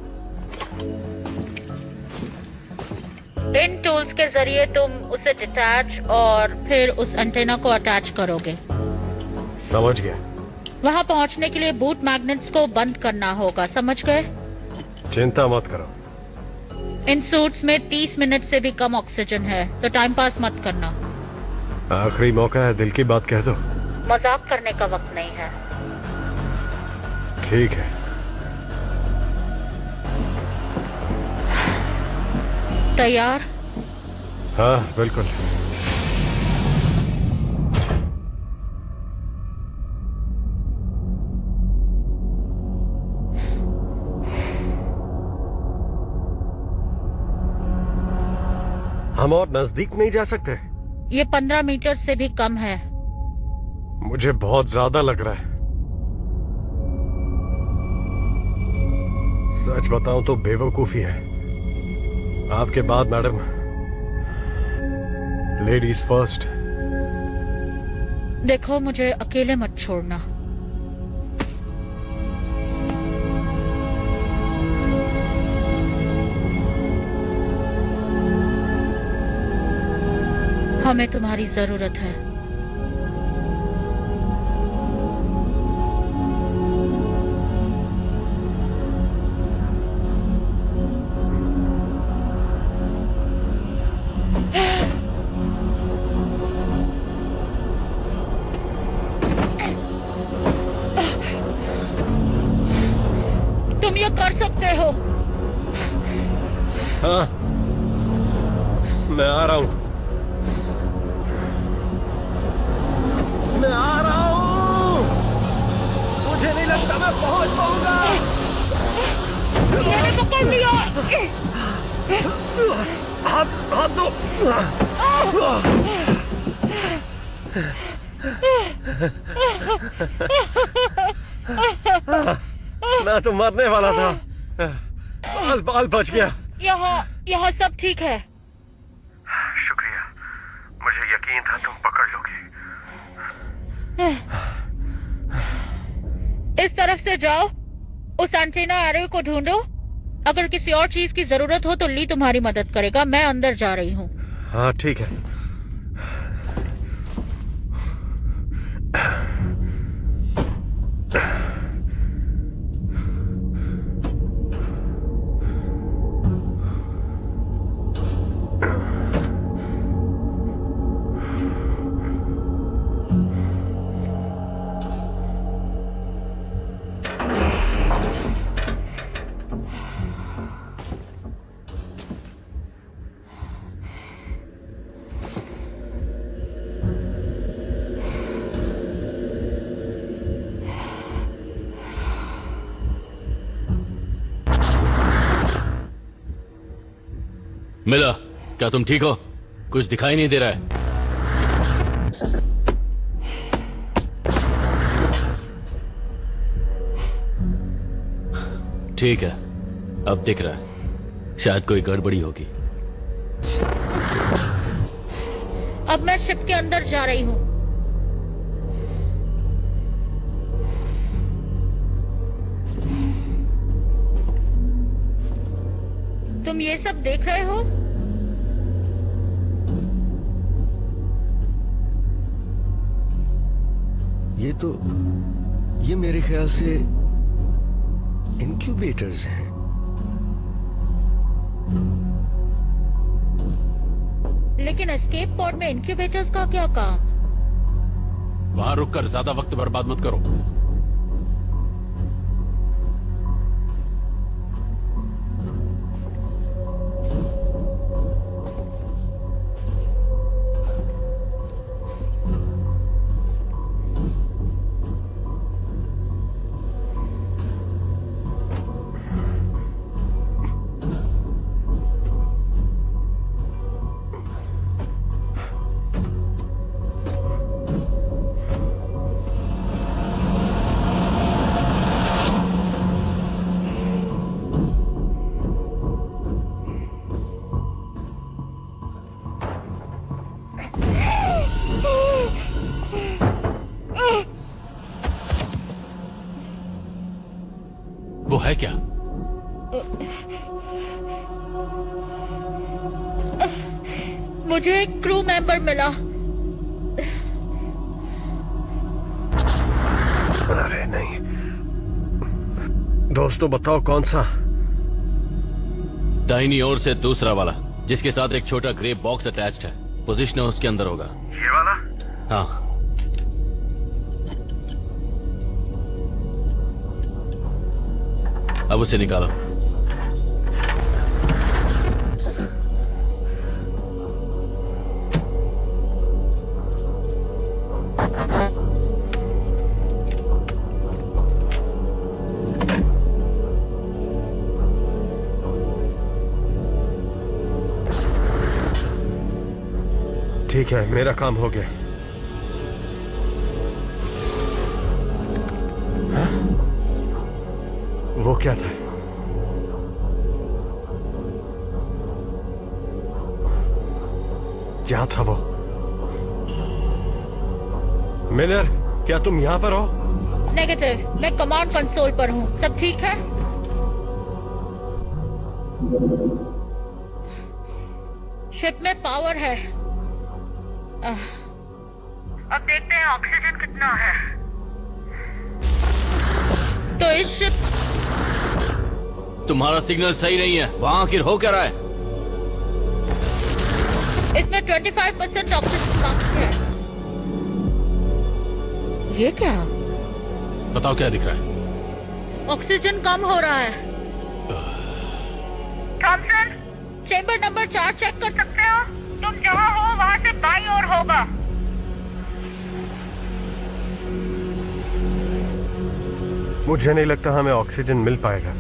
इन टूल्स के जरिए तुम उसे डिटैच और फिर उस एंटेना को अटैच करोगे। समझ गया। वहां पहुंचने के लिए बूट मैग्नेट्स को बंद करना होगा, समझ गए? चिंता मत करो। इन सूट्स में 30 मिनट से भी कम ऑक्सीजन है, तो टाइम पास मत करना। आखिरी मौका है, दिल की बात कह दो। मजाक करने का वक्त नहीं है। ठीक है। तैयार? हाँ, बिल्कुल। हम और नजदीक नहीं जा सकते? ये 15 मीटर से भी कम है। मुझे बहुत ज्यादा लग रहा है। सच बताऊं तो बेवकूफी है। आपके बाद मैडम। Ladies first. देखो, मुझे अकेले मत छोड़ना। हमें तुम्हारी जरूरत है। तुम ये कर सकते हो। हाँ, मैं आ रहा हूं। मैं आ रहा हूं। मुझे नहीं लगता मैं पहुंच पाऊंगा। मैंने पकड़ लिया। हाथ दो। मैं तो मरने वाला था। बाल बच गया। यहाँ सब ठीक है। शुक्रिया, मुझे यकीन था तुम पकड़ लोगे। इस तरफ से जाओ, उस एंटीना एरे को ढूंढो। अगर किसी और चीज की जरूरत हो तो ली तुम्हारी मदद करेगा। मैं अंदर जा रही हूँ। हाँ ठीक है। मिला, क्या तुम ठीक हो? कुछ दिखाई नहीं दे रहा है। ठीक है, अब दिख रहा है। शायद कोई गड़बड़ी होगी। अब मैं शिप के अंदर जा रही हूँ। तुम ये सब देख रहे हो? ये मेरे ख्याल से इनक्यूबेटर्स हैं। लेकिन एस्केप पॉड में इनक्यूबेटर्स का क्या काम? वहां रुककर ज्यादा वक्त बर्बाद मत करो। वो है क्या? मुझे एक क्रू मेंबर मिला। अरे नहीं। दोस्तों बताओ कौन सा? दाहिनी ओर से दूसरा वाला, जिसके साथ एक छोटा ग्रे बॉक्स अटैच्ड है। पोजीशन उसके अंदर होगा। ये वाला? हाँ। अब उसे निकालो। ठीक है, मेरा काम हो गया। हाँ? वो क्या था? क्या था वो? मिलर, क्या तुम यहां पर हो? नेगेटिव, मैं कमांड कंसोल पर हूँ। सब ठीक है? शिप में पावर है। अब देखते हैं ऑक्सीजन कितना है। तो इस शिप तुम्हारा सिग्नल सही नहीं है। वहां आखिर हो क्या रहा है? इसमें 25% ऑक्सीजन कम है। ये क्या? बताओ क्या दिख रहा है? ऑक्सीजन कम हो रहा है। थॉमसन, चेंबर नंबर 4 चेक कर सकते हो? तुम जहाँ हो वहाँ से बाईं ओर होगा। मुझे नहीं लगता हमें ऑक्सीजन मिल पाएगा।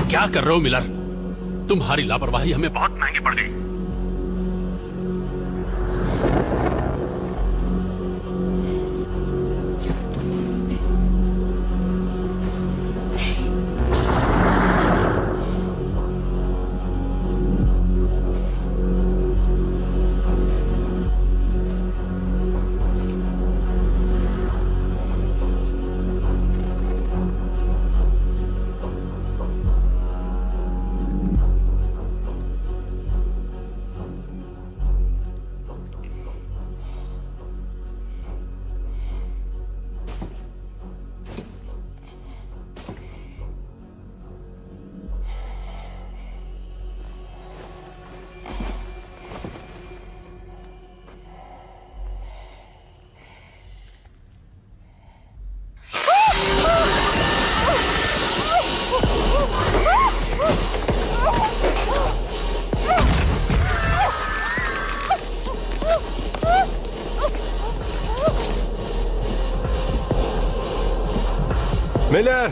क्या कर रहे हो मिलर? तुम्हारी लापरवाही हमें बहुत महंगी पड़ गई। मिलर,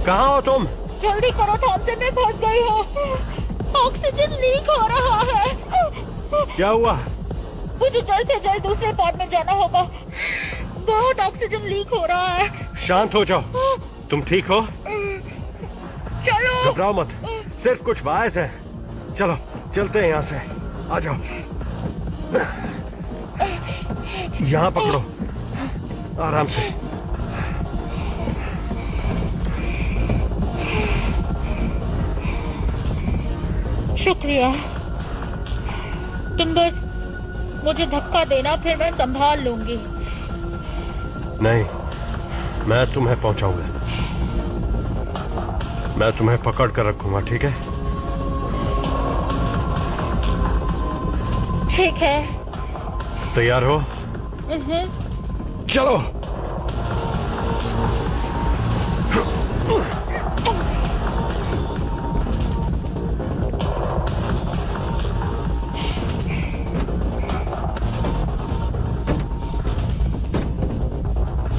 कहाँ हो तुम? जल्दी करो थॉमसन, मैं फंस गई हूँ। ऑक्सीजन लीक हो रहा है। क्या हुआ? मुझे जल्द से जल्द दूसरे पॉड में जाना होगा। बहुत ऑक्सीजन लीक हो रहा है। शांत हो जाओ। तुम ठीक हो? चलो। घबराओ मत, सिर्फ कुछ वायर्स हैं। चलो चलते हैं यहाँ से। आ जाओ, यहाँ पकड़ो, आराम से। शुक्रिया। तुम बस मुझे धक्का देना, फिर मैं संभाल लूंगी। नहीं, मैं तुम्हें पहुंचाऊंगा। मैं तुम्हें पकड़ कर रखूंगा, ठीक है? ठीक है। तैयार हो? चलो।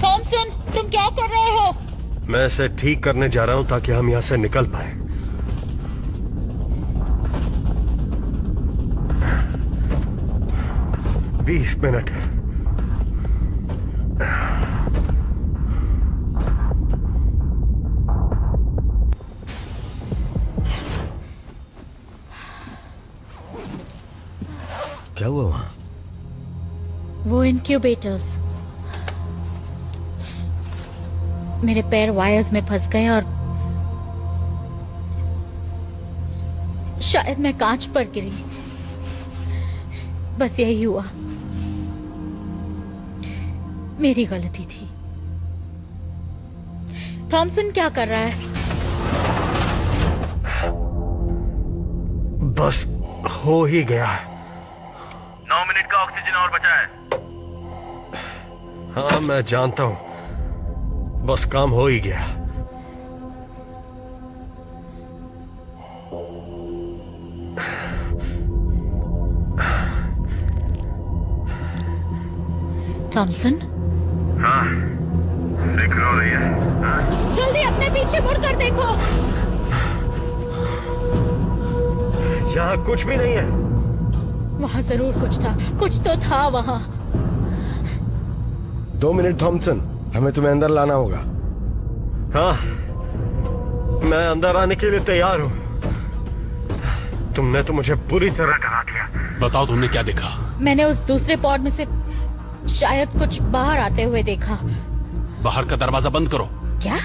थॉमसन, तुम क्या कर रहे हो? मैं इसे ठीक करने जा रहा हूं ताकि हम यहां से निकल पाए। बीस मिनट। क्या हुआ वहां? वो इनक्यूबेटर्स। मेरे पैर वायर्स में फंस गए और शायद मैं कांच पर गिरी। बस यही हुआ। मेरी गलती थी। थॉमसन क्या कर रहा है? बस हो ही गया। 9 मिनट का ऑक्सीजन और बचा है। हाँ मैं जानता हूं, बस काम हो ही गया। थॉमसन? हाँ, फिक्र हो रही है। हाँ? जल्दी अपने पीछे मुड़कर देखो। यहाँ कुछ भी नहीं है। वहां जरूर कुछ था, कुछ तो था वहां। 2 मिनट थॉमसन, हमें तुम्हें अंदर लाना होगा। हाँ, मैं अंदर आने के लिए तैयार हूं। तुमने तो मुझे बुरी तरह डरा दिया। बताओ तुमने क्या देखा? मैंने उस दूसरे पॉड में से शायद कुछ बाहर आते हुए देखा। बाहर का दरवाजा बंद करो। क्या?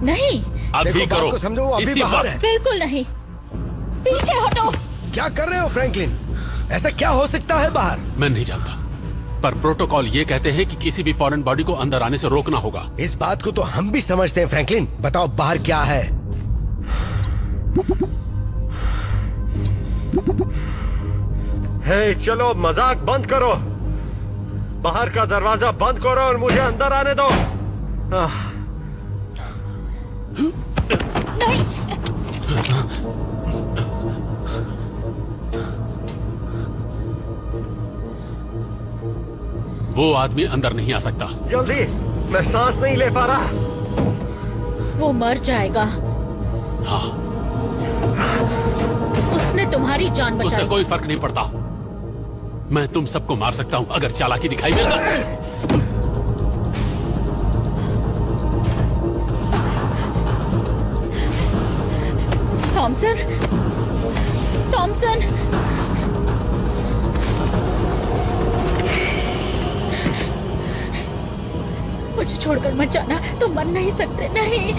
नहीं। अभी करो। समझो वो अभी बाहर है। बिल्कुल नहीं। पीछे हटो। क्या कर रहे हो फ्रैंकलिन? ऐसा क्या हो सकता है बाहर? मैं नहीं जानता, पर प्रोटोकॉल ये कहते हैं कि किसी भी फॉरेन बॉडी को अंदर आने से रोकना होगा। इस बात को तो हम भी समझते हैं फ्रैंकलिन। बताओ बाहर क्या है? हे, चलो मजाक बंद करो। बाहर का दरवाजा बंद करो और मुझे अंदर आने दो। नहीं। वो आदमी अंदर नहीं आ सकता। जल्दी, मैं सांस नहीं ले पा रहा। वो मर जाएगा। हाँ, उसने तुम्हारी जान बचाई। उससे कोई फर्क नहीं पड़ता। मैं तुम सबको मार सकता हूं अगर चालाकी दिखाई दे। थॉमसन, थॉमसन, मुझे छोड़कर मत जाना। तुम मर नहीं सकते। नहीं।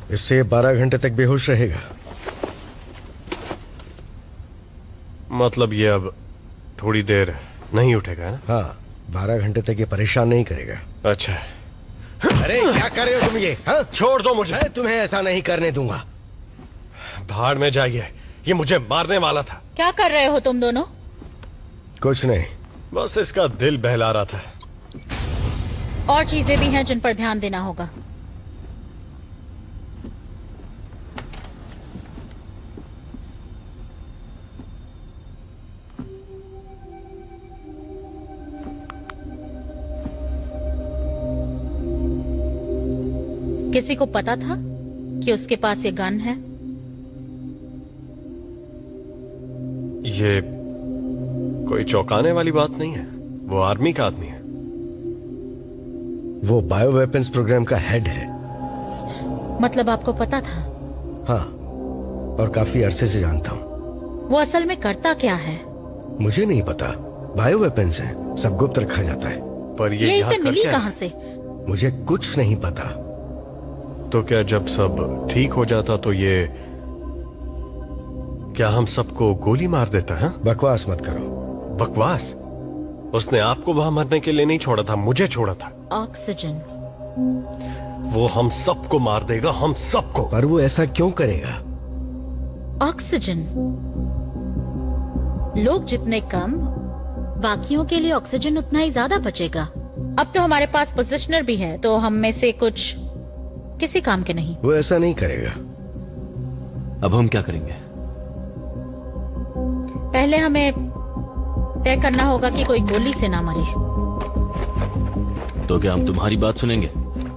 इससे 12 घंटे तक बेहोश रहेगा। मतलब ये अब थोड़ी देर नहीं उठेगा ना? हाँ, 12 घंटे तक ये परेशान नहीं करेगा। अच्छा। अरे क्या कर रहे हो तुम ये? हाँ? छोड़ दो मुझे। मैं तुम्हें ऐसा नहीं करने दूंगा। भाड़ में जाइए, ये मुझे मारने वाला था। क्या कर रहे हो तुम दोनों? कुछ नहीं, बस इसका दिल बहला रहा था। और चीजें भी हैं जिन पर ध्यान देना होगा। किसी को पता था कि उसके पास ये गन है? ये कोई चौंकाने वाली बात नहीं है। वो आर्मी का आदमी है। वो बायो वेपन्स प्रोग्राम का हेड है। मतलब आपको पता था? हाँ, और काफी अरसे से जानता हूं। वो असल में करता क्या है? मुझे नहीं पता। बायो वेपन्स है, सब गुप्त रखा जाता है। पर ये इसे मिली कहां से? मुझे कुछ नहीं पता। तो क्या जब सब ठीक हो जाता तो ये क्या हम सबको गोली मार देता है? बकवास मत करो। बकवास? उसने आपको वहां मरने के लिए नहीं छोड़ा था, मुझे छोड़ा था। ऑक्सीजन। वो हम सबको मार देगा, हम सबको। पर वो ऐसा क्यों करेगा? ऑक्सीजन। लोग जितने कम, बाकियों के लिए ऑक्सीजन उतना ही ज्यादा बचेगा। अब तो हमारे पास पोजिशनर भी है, तो हम में से कुछ किसी काम के नहीं। वो ऐसा नहीं करेगा। अब हम क्या करेंगे? पहले हमें तय करना होगा कि कोई गोली से ना मरे। तो क्या हम तुम्हारी बात सुनेंगे?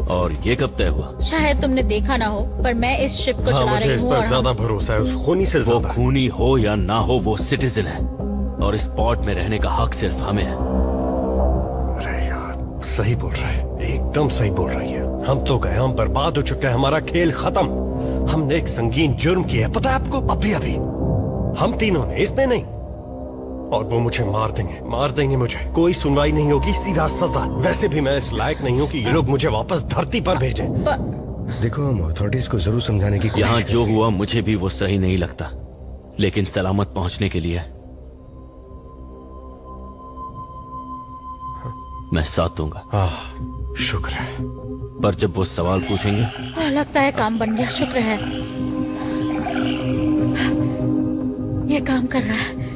और ये कब तय हुआ? शायद तुमने देखा ना हो, पर मैं इस शिप को चला रही हूँ। इस पर ज्यादा भरोसा है, उस खूनी से ज्यादा। वो खूनी हो या ना हो, वो सिटीजन है और इस पोर्ट में रहने का हक सिर्फ हमें है। अरे यार, सही बोल रहा है, एकदम सही बोल रही है। हम तो गए, हम बर्बाद हो चुके हैं, हमारा खेल खत्म। हमने एक संगीन जुर्म किया है, पता है आपको? अभी अभी हम तीनों ने, इसने नहीं। और वो मुझे मार देंगे मुझे। कोई सुनवाई नहीं होगी, सीधा सजा। वैसे भी मैं इस लायक नहीं हूं कि ये लोग मुझे वापस धरती पर भेजें। देखो, हम अथॉरिटीज को जरूर समझाने की कोशिश यहां जो हुआ मुझे भी वो सही नहीं लगता, लेकिन सलामत पहुंचने के लिए मैं साथ दूंगा। शुक्र है। पर जब वो सवाल पूछेंगे, लगता है काम बन गया। शुक्र है, ये काम कर रहा है।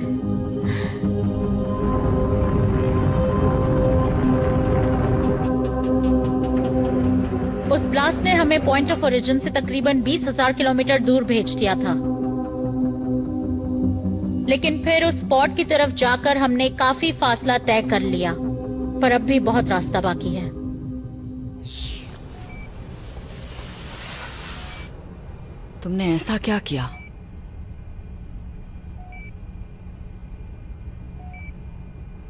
उस ब्लास्ट ने हमें पॉइंट ऑफ ओरिजिन से तकरीबन 20,000 किलोमीटर दूर भेज दिया था, लेकिन फिर उस स्पॉट की तरफ जाकर हमने काफी फासला तय कर लिया, पर अब भी बहुत रास्ता बाकी है। तुमने ऐसा क्या किया?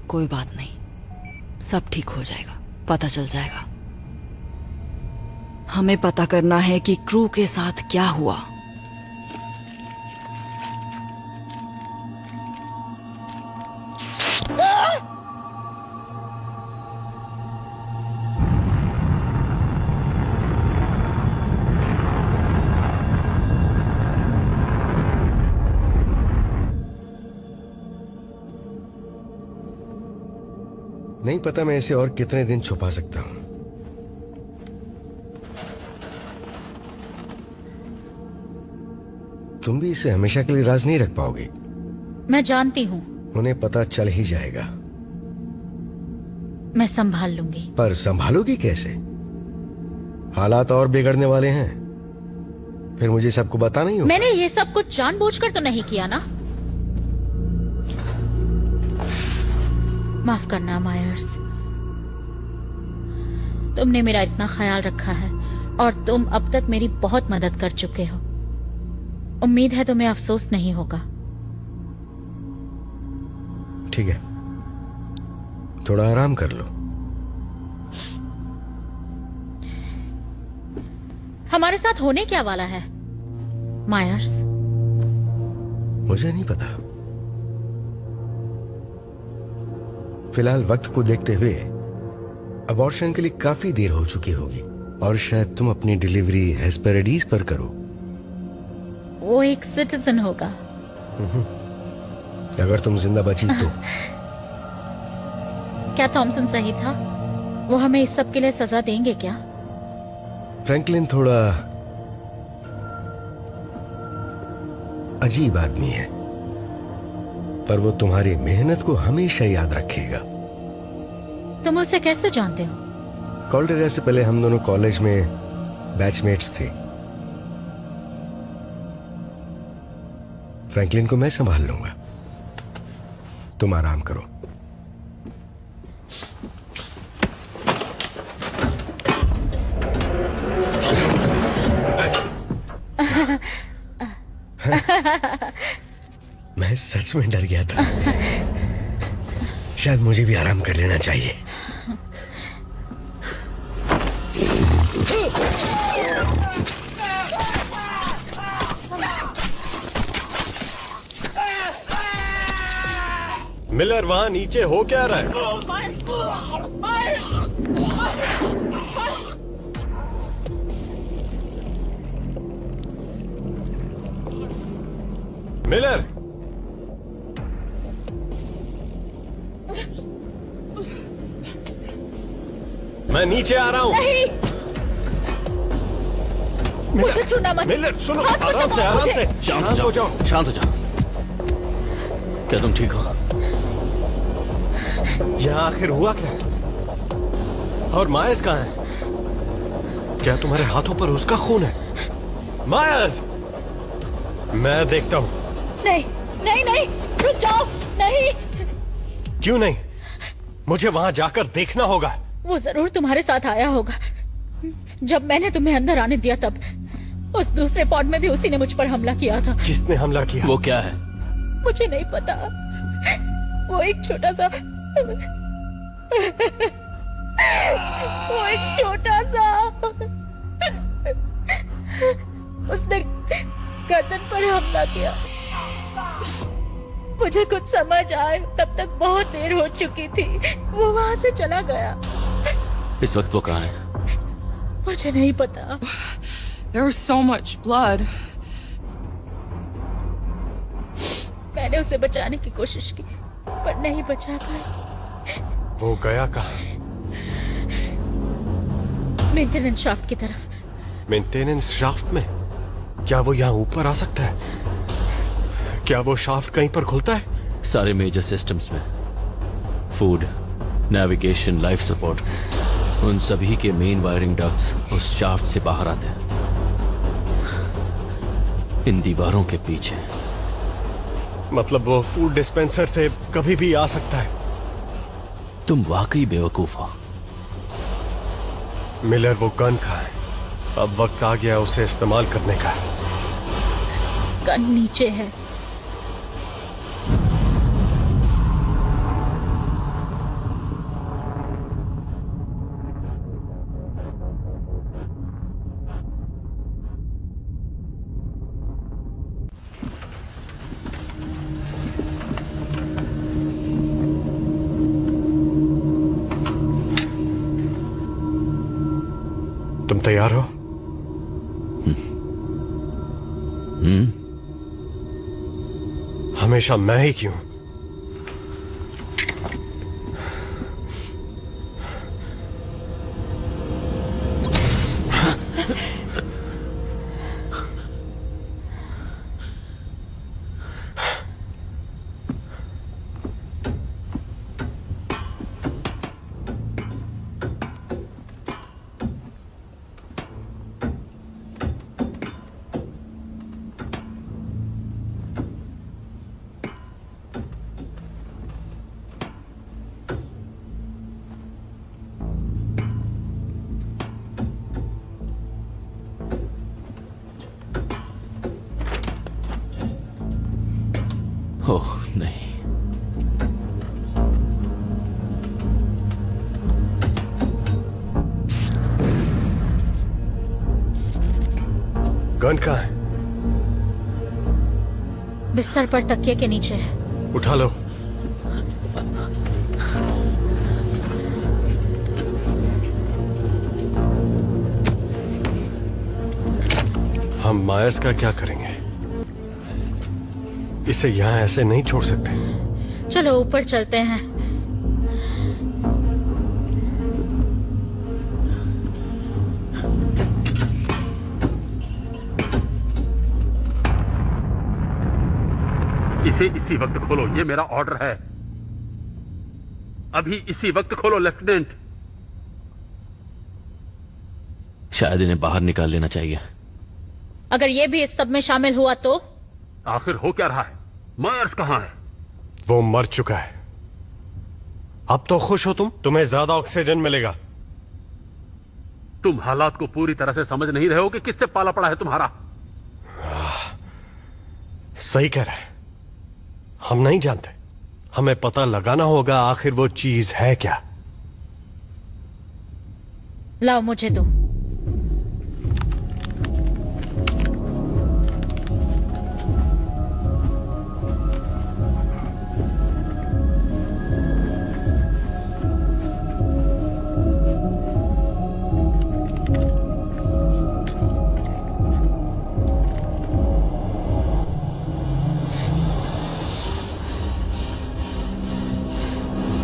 कोई बात नहीं, सब ठीक हो जाएगा, पता चल जाएगा। हमें पता करना है कि क्रू के साथ क्या हुआ। नहीं पता मैं इसे और कितने दिन छुपा सकता हूं। तुम भी इसे हमेशा के लिए राज नहीं रख पाओगी। मैं जानती हूं। उन्हें पता चल ही जाएगा। मैं संभाल लूंगी। पर संभालोगी कैसे? हालात और बिगड़ने वाले हैं, फिर मुझे सबको बताना ही होगा। मैंने ये सब कुछ जानबूझकर तो नहीं किया ना। माफ करना मायर्स, तुमने मेरा इतना ख्याल रखा है और तुम अब तक मेरी बहुत मदद कर चुके हो। उम्मीद है तुम्हें अफसोस नहीं होगा। ठीक है, थोड़ा आराम कर लो। हमारे साथ होने क्या वाला है मायर्स? मुझे नहीं पता। फिलहाल वक्त को देखते हुए अबॉर्शन के लिए काफी देर हो चुकी होगी और शायद तुम अपनी डिलीवरी हेस्पेरिडीज पर करो। वो एक सिटीजन होगा। अगर तुम जिंदा बची तो। क्या थॉमसन सही था? वो हमें इस सब के लिए सजा देंगे क्या? फ्रैंकलिन थोड़ा अजीब आदमी है, पर वो तुम्हारी मेहनत को हमेशा याद रखेगा। तुम उसे कैसे जानते हो? कॉल्डेरा से पहले हम दोनों कॉलेज में बैचमेट्स थे। फ्रैंकलिन को मैं संभाल लूंगा, तुम आराम करो। मैं सच में डर गया था। शायद मुझे भी आराम कर लेना चाहिए। मिलर, वहां नीचे हो क्या रहा है? मिलर, मैं नीचे आ रहा हूं। नहीं, मुझे छूना मत। मिलर सुनो, आराम से शांत हो जाओ, शांत हो जाओ। क्या तुम ठीक हो? यहाँ आखिर हुआ क्या? और मायस कहाँ है? क्या तुम्हारे हाथों पर उसका खून है? मायस, मैं देखता हूं। नहीं नहीं नहीं, रुक जाओ। नहीं। क्यों नहीं? मुझे वहां जाकर देखना होगा। वो जरूर तुम्हारे साथ आया होगा। जब मैंने तुम्हें अंदर आने दिया तब उस दूसरे पॉड में भी उसी ने मुझ पर हमला किया था। किसने हमला किया? वो क्या है? मुझे नहीं पता। वो एक छोटा सा उसने गर्दन पर हमला किया। मुझे कुछ समझ आए तब तक बहुत देर हो चुकी थी। वो वहां से चला गया। इस वक्त वो कहाँ है? मुझे नहीं पता। There was so much blood. मैंने उसे बचाने की कोशिश की पर नहीं बचा पाई। वो गया कहाँ? मेंटेनेंस शाफ्ट की तरफ। मेंटेनेंस शाफ्ट में? क्या वो यहाँ ऊपर आ सकता है? क्या वो शाफ्ट कहीं पर खुलता है? सारे मेजर सिस्टम्स में, फूड, नेविगेशन, लाइफ सपोर्ट, उन सभी के मेन वायरिंग डक्ट्स उस शाफ्ट से बाहर आते हैं, इन दीवारों के पीछे। मतलब वो फूड डिस्पेंसर से कभी भी आ सकता है? तुम वाकई बेवकूफ हो। मिलर, वो गन कहाँ है? अब वक्त आ गया उसे इस्तेमाल करने का। गन नीचे है। तुम तैयार हो? हमेशा मैं ही क्यों? ओह नहीं, गन कहाँ है? बिस्तर पर तकिए के नीचे है। उठा लो। हम मायस का क्या करेंगे? इसे यहां ऐसे नहीं छोड़ सकते। चलो ऊपर चलते हैं। इसे इसी वक्त खोलो, ये मेरा ऑर्डर है। अभी इसी वक्त खोलो लेफ्टिनेंट। शायद इन्हें बाहर निकाल लेना चाहिए। अगर ये भी इस सब में शामिल हुआ तो? आखिर हो क्या रहा है? मायर्स कहां है? वो मर चुका है। अब तो खुश हो तुम, तुम्हें ज्यादा ऑक्सीजन मिलेगा। तुम हालात को पूरी तरह से समझ नहीं रहे हो कि किससे पाला पड़ा है तुम्हारा। सही कह रहा है, हम नहीं जानते। हमें पता लगाना होगा आखिर वो चीज है क्या। लाओ मुझे दो।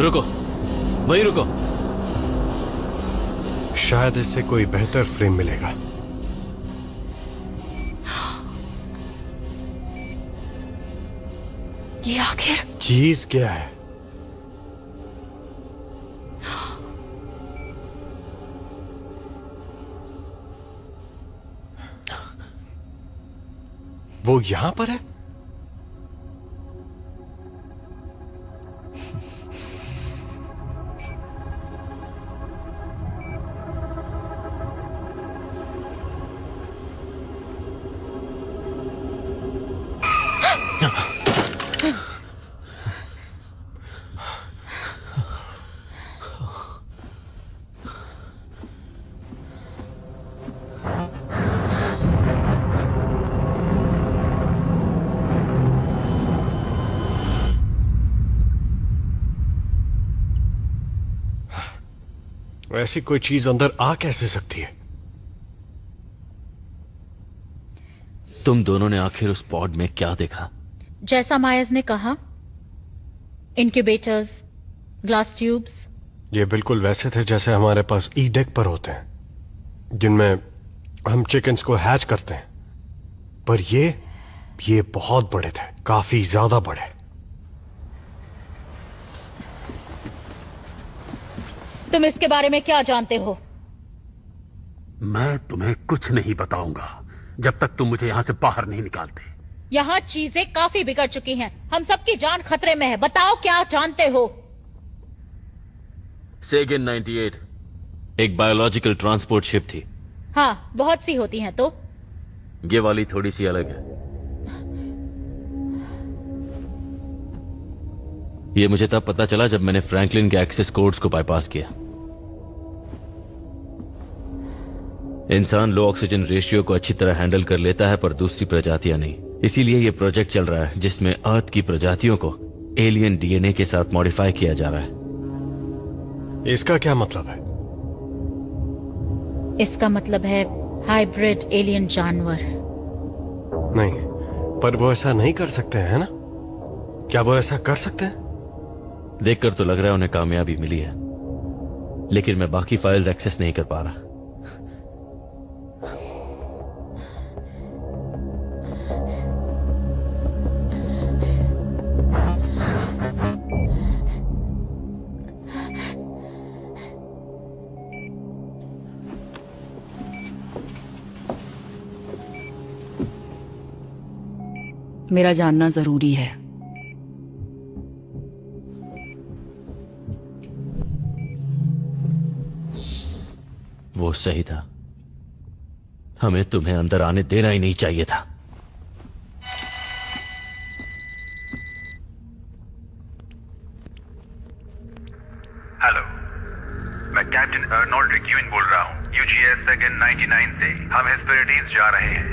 रुको, वहीं रुको। शायद इससे कोई बेहतर फ्रेम मिलेगा। ये आखिर चीज क्या है? वो यहां पर है? ऐसी कोई चीज अंदर आ कैसे सकती है? तुम दोनों ने आखिर उस पॉड में क्या देखा? जैसा मायर्स ने कहा, इंक्यूबेटर्स, ग्लास ट्यूब्स। ये बिल्कुल वैसे थे जैसे हमारे पास ई डेक पर होते हैं, जिनमें हम चिकन्स को हैच करते हैं। पर ये बहुत बड़े थे, काफी ज्यादा बड़े। तुम इसके बारे में क्या जानते हो? मैं तुम्हें कुछ नहीं बताऊंगा जब तक तुम मुझे यहां से बाहर नहीं निकालते। यहाँ चीजें काफी बिगड़ चुकी हैं। हम सबकी जान खतरे में है। बताओ क्या जानते हो? सेगन 98 एक बायोलॉजिकल ट्रांसपोर्ट शिप थी। हाँ, बहुत सी होती हैं। तो ये वाली थोड़ी सी अलग है। ये मुझे तब पता चला जब मैंने फ्रैंकलिन के एक्सेस कोड्स को बाईपास किया। इंसान लो ऑक्सीजन रेशियो को अच्छी तरह हैंडल कर लेता है, पर दूसरी प्रजातियां नहीं। इसीलिए यह प्रोजेक्ट चल रहा है जिसमें अर्थ की प्रजातियों को एलियन डीएनए के साथ मॉडिफाई किया जा रहा है। इसका क्या मतलब है? इसका मतलब है हाइब्रिड एलियन जानवर। नहीं, पर वो ऐसा नहीं कर सकते हैं, है ना? क्या वो ऐसा कर सकते हैं? देखकर तो लग रहा है उन्हें कामयाबी मिली है, लेकिन मैं बाकी फाइल्स एक्सेस नहीं कर पा रहा। मेरा जानना जरूरी है। वो सही था। हमें तुम्हें अंदर आने देना ही नहीं चाहिए था। हेलो, मैं कैप्टन अर्नोल्ड रिक्यूइन बोल रहा हूँ, यूजीएस सेगन 99 से। हम हेस्पेरिटीज जा रहे हैं।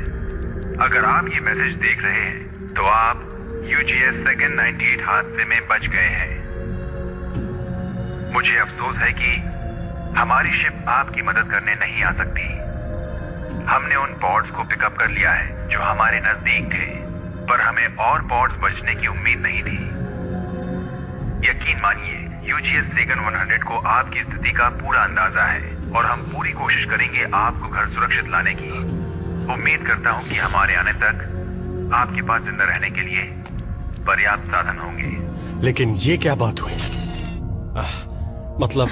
अगर आप ये मैसेज देख रहे हैं तो आप यूजीएस सेगन 98 हादसे में बच गए हैं। मुझे अफसोस है कि हमारी शिप आपकी मदद करने नहीं आ सकती। हमने उन पॉड्स को पिकअप कर लिया है जो हमारे नजदीक थे, पर हमें और पॉड्स बचने की उम्मीद नहीं थी। यकीन मानिए, यूजीएस सेगन 100 को आपकी स्थिति का पूरा अंदाजा है और हम पूरी कोशिश करेंगे आपको घर सुरक्षित लाने की। उम्मीद करता हूं कि हमारे आने तक आपके पास जिंदा रहने के लिए पर्याप्त साधन होंगे। लेकिन ये क्या बात हुई? मतलब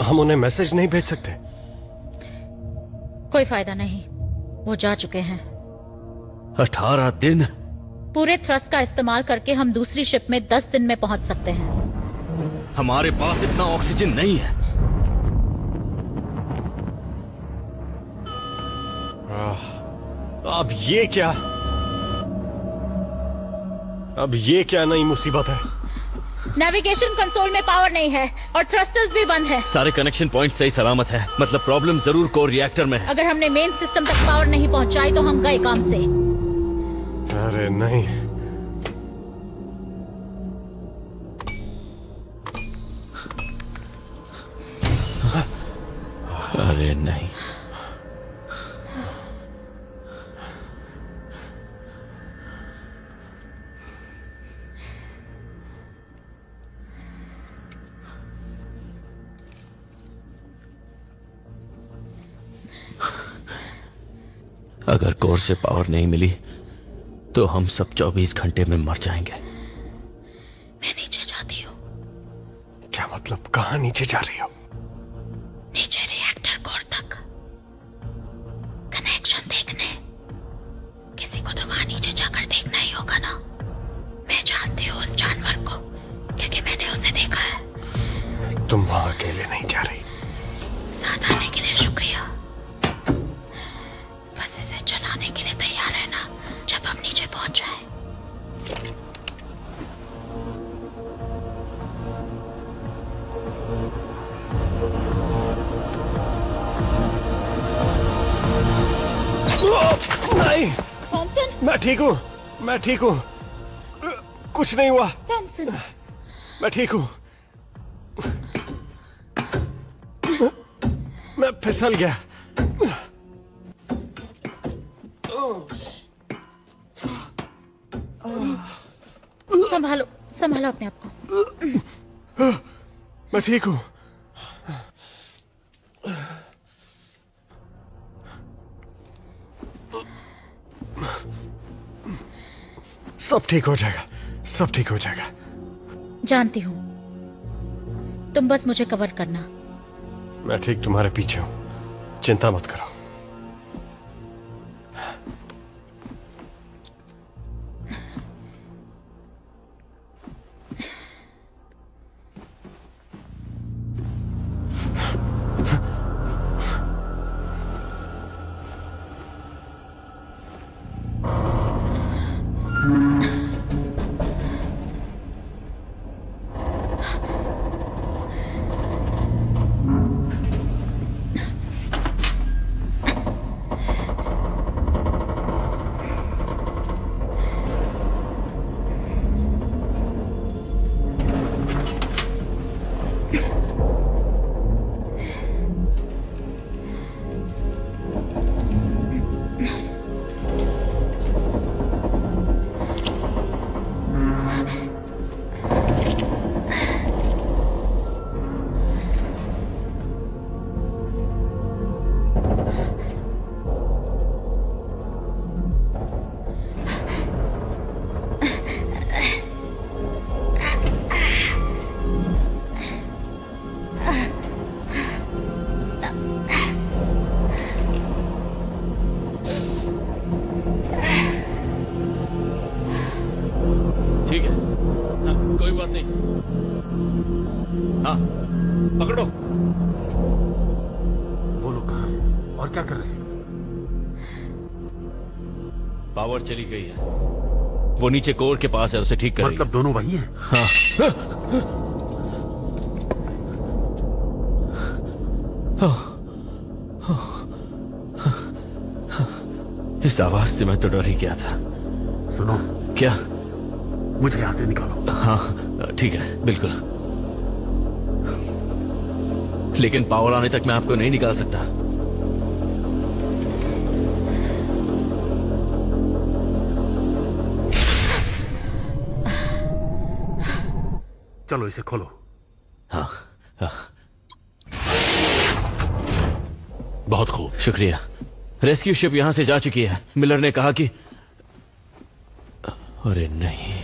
हम उन्हें मैसेज नहीं भेज सकते? कोई फायदा नहीं, वो जा चुके हैं। 18 दिन? पूरे थ्रस्ट का इस्तेमाल करके हम दूसरी शिप में 10 दिन में पहुंच सकते हैं। हमारे पास इतना ऑक्सीजन नहीं है। अब ये क्या नई मुसीबत है? नेविगेशन कंसोल में पावर नहीं है और थ्रस्टर्स भी बंद है। सारे कनेक्शन पॉइंट सही सलामत है। मतलब प्रॉब्लम जरूर कोर रिएक्टर में है। अगर हमने मेन सिस्टम तक पावर नहीं पहुंचाई तो हम गए काम से। अरे नहीं, अरे नहीं। अगर कोर से पावर नहीं मिली तो हम सब 24 घंटे में मर जाएंगे। मैं नीचे जाती हूँ। क्या मतलब? कहाँ नीचे जा रही हो? नीचे रिएक्टर कोर तक कनेक्शन देखने। किसी को तो वहां नीचे जाकर देखना ही होगा ना। मैं जानती हूँ उस जानवर को क्योंकि मैंने उसे देखा है। तुम वहां अकेले नहीं जा रही। साथ आने के लिए शुक्रिया। बस इसे चलाने के लिए तैयार रहना जब हम नीचे पहुंच जाए। नहीं, थॉमसन। मैं ठीक हूँ। कुछ नहीं हुआ। थॉमसन, मैं ठीक हूँ। मैं फिसल गया। संभालो अपने आप को। मैं ठीक हूँ। सब ठीक हो जाएगा। जानती हूँ। तुम बस मुझे कवर करना। मैं ठीक तुम्हारे पीछे हूँ, चिंता मत करो। पकड़ो। वो लोग कहाँ हैं और क्या कर रहे हैं? पावर चली गई है। वो नीचे कोर के पास है, उसे ठीक करेंगे। मतलब दोनों वही हैं? हाँ। इस आवाज से मैं तो डर ही गया था। सुनो। क्या? मुझे यहां से निकालो। हाँ ठीक है, बिल्कुल। लेकिन पावर आने तक मैं आपको नहीं निकाल सकता। चलो इसे खोलो। हाँ, हाँ। बहुत खूब, शुक्रिया। रेस्क्यू शिप यहां से जा चुकी है। मिलर ने कहा कि अरे नहीं,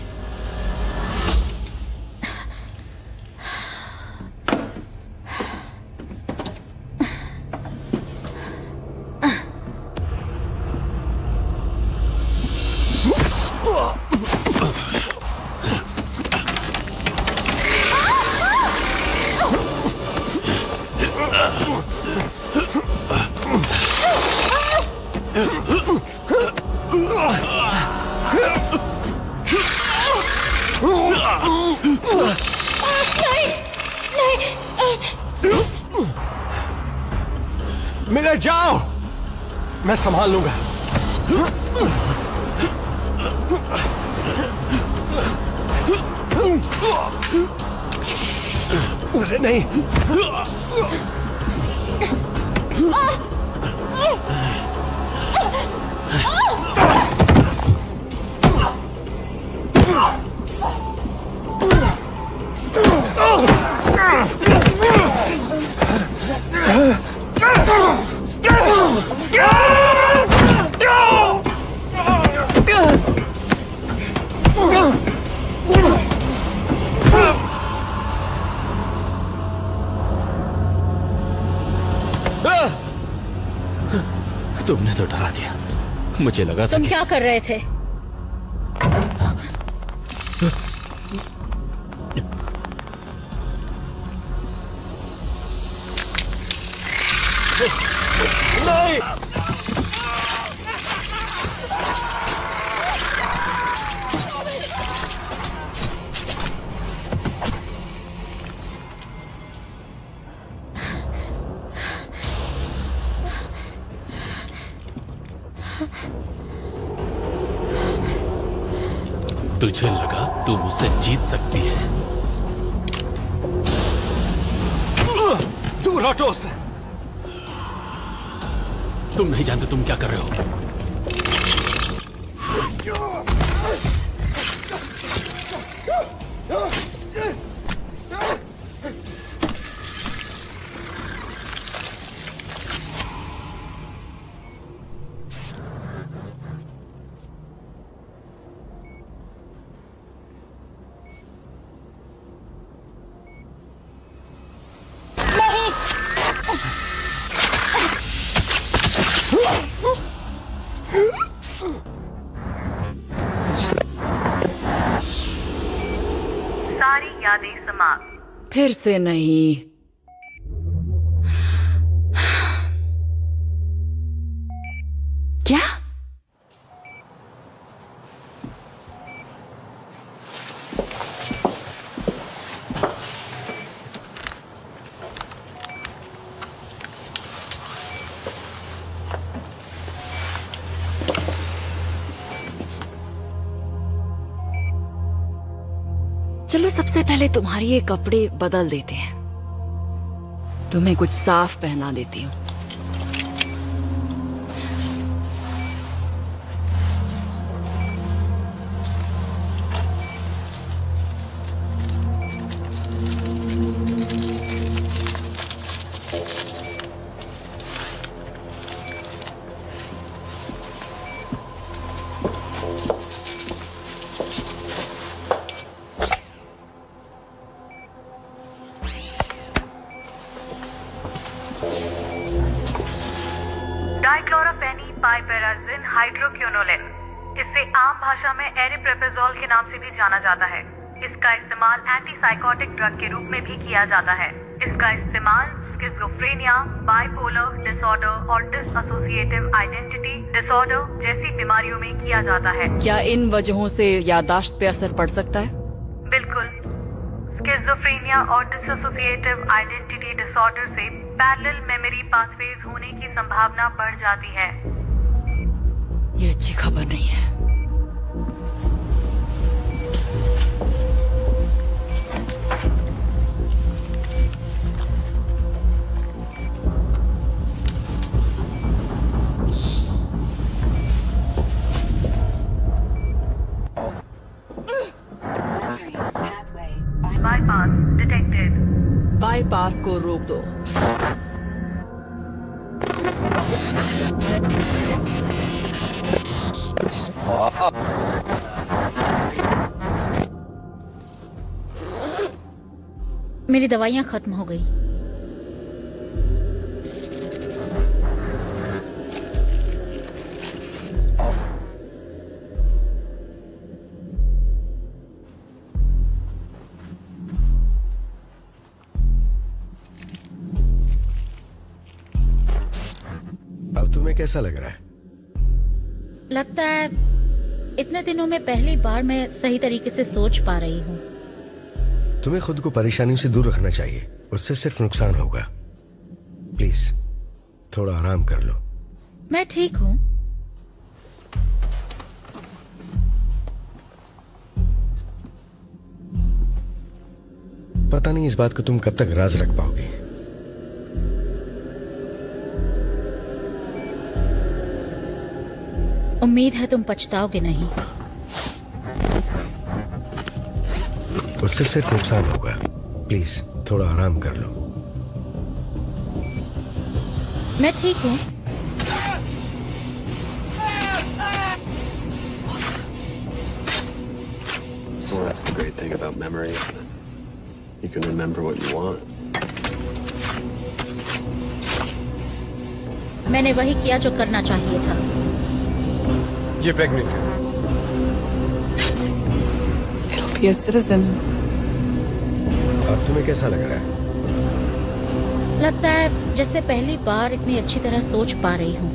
मिलर जाओ, मैं संभाल लूंगा। अरे नहीं। तुमने तो डरा दिया, मुझे लगा था तुम क्या कर रहे थे? नहीं। तुझे लगा तू मुझसे जीत सकती है? दूर हटो उससे। तुम नहीं जानते तुम क्या कर रहे हो। सारी यादें समाप्त। फिर से नहीं। क्या? चलो सबसे पहले तुम्हारे ये कपड़े बदल देते हैं। तुम्हें कुछ साफ पहना देती हूँ। डाइक्लोरोफेनी पाइपेराजिन हाइड्रोक्विनोलेन, इसे आम भाषा में एरिप्रेपेजोल के नाम से भी जाना जाता है। इसका इस्तेमाल एंटीसाइकोटिक ड्रग के रूप में भी किया जाता है। इसका इस्तेमाल स्किज़ोफ्रेनिया, बाइपोलर डिसऑर्डर और डिसएसोसिएटिव आइडेंटिटी डिसऑर्डर जैसी बीमारियों में किया जाता है। क्या इन वजहों से याददाश्त पे असर पड़ सकता है? बिल्कुल। स्किज़ोफ्रेनिया और डिसएसोसिएटिव आइडेंटिटी डिसऑर्डर से पैरेलल मेमोरी पाथवेज होने की संभावना बढ़ जाती है। ये अच्छी खबर नहीं है। Bypass detected. बाईपास को रोक दो। मेरी दवाइयां खत्म हो गई। अब तुम्हें कैसा लग रहा है? लगता है इतने दिनों में पहली बार मैं सही तरीके से सोच पा रही हूँ। तुम्हें खुद को परेशानियों से दूर रखना चाहिए, उससे सिर्फ नुकसान होगा। प्लीज थोड़ा आराम कर लो। मैं ठीक हूं। पता नहीं इस बात को तुम कब तक राज रख पाओगे। उम्मीद है तुम पछताओगे नहीं। उससे सिर्फ नुकसान होगा। प्लीज थोड़ा आराम कर लो। मैं ठीक हूं। Well, that's the great thing about memory. You can remember what you want. मैंने वही किया जो करना चाहिए था। ये प्रेग्नेंट है। It'll be a citizen. अब तुम्हें कैसा लग रहा है? लगता है जैसे पहली बार इतनी अच्छी तरह सोच पा रही हूँ।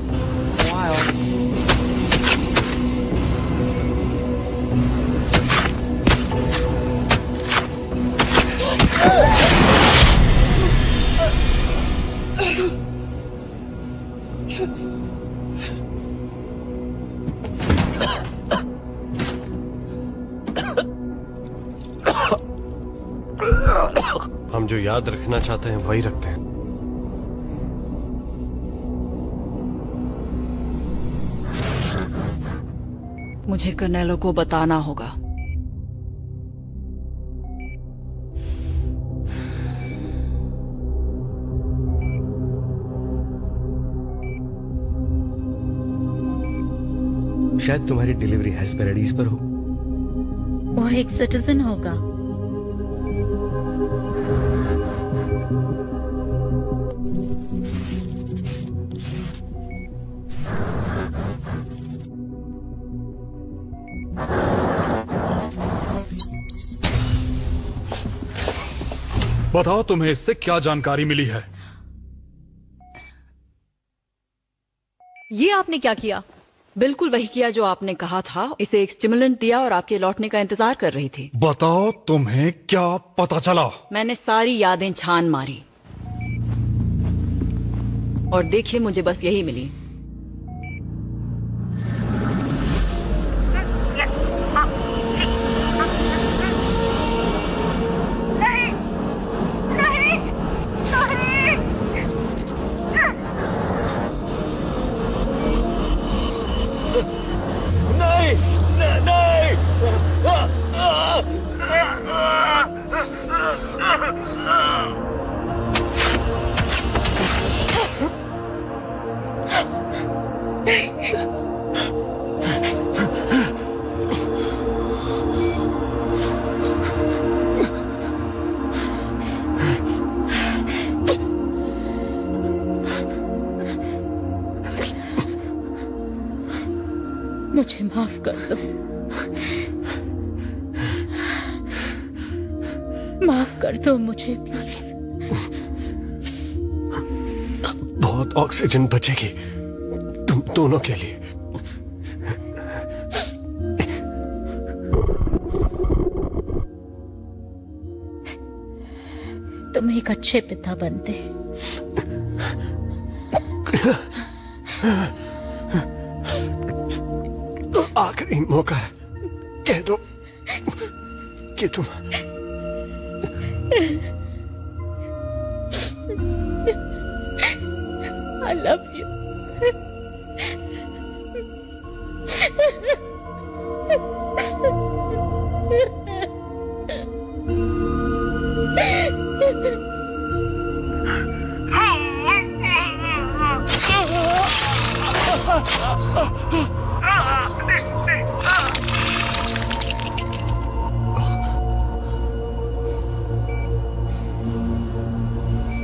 हम जो याद रखना चाहते हैं वही रखते हैं। मुझे कर्नेलो को बताना होगा। शायद तुम्हारी डिलीवरी हेस्पेरिडीज पर हो। वो एक सिटीजन होगा। बताओ तुम्हें इससे क्या जानकारी मिली है? ये आपने क्या किया? बिल्कुल वही किया जो आपने कहा था। इसे एक स्टिमुलेंट दिया और आपके लौटने का इंतजार कर रही थी। बताओ तुम्हें क्या पता चला? मैंने सारी यादें छान मारी और देखिए मुझे बस यही मिली। मुझे माफ कर दो। माफ कर दो मुझे प्लीज। बहुत ऑक्सीजन बचेगी तुम दोनों के लिए। तुम एक अच्छे पिता बनते। आखिरी मौका है, कह दो कि तुम I love you.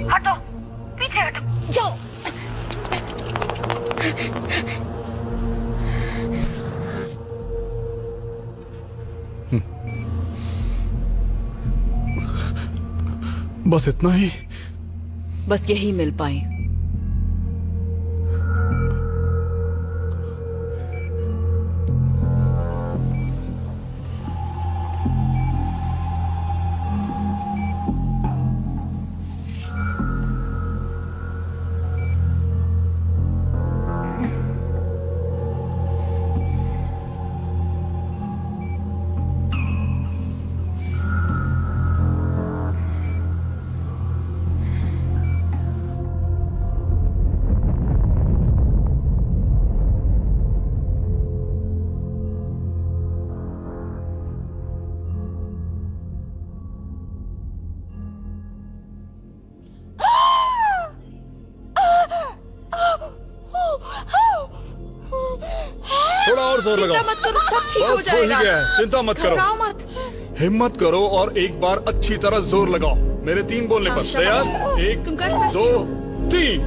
हटो, पीछे हटो, जाओ। बस इतना ही? बस यही मिल पाई। जोर लगाओ। चिंता मत करो, सब ठीक हो बस हो ही जाएगा। गया है, चिंता मत करो। घबराओ मत। हिम्मत करो और एक बार अच्छी तरह जोर लगाओ। मेरे 3 बोलने हाँ, पर शाबाश। तैयार? 1 तुम कर सकते 2 3।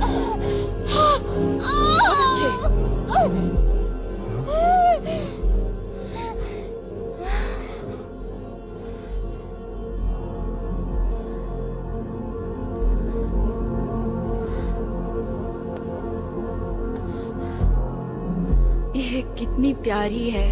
बहुत अच्छे। ये कितनी प्यारी है।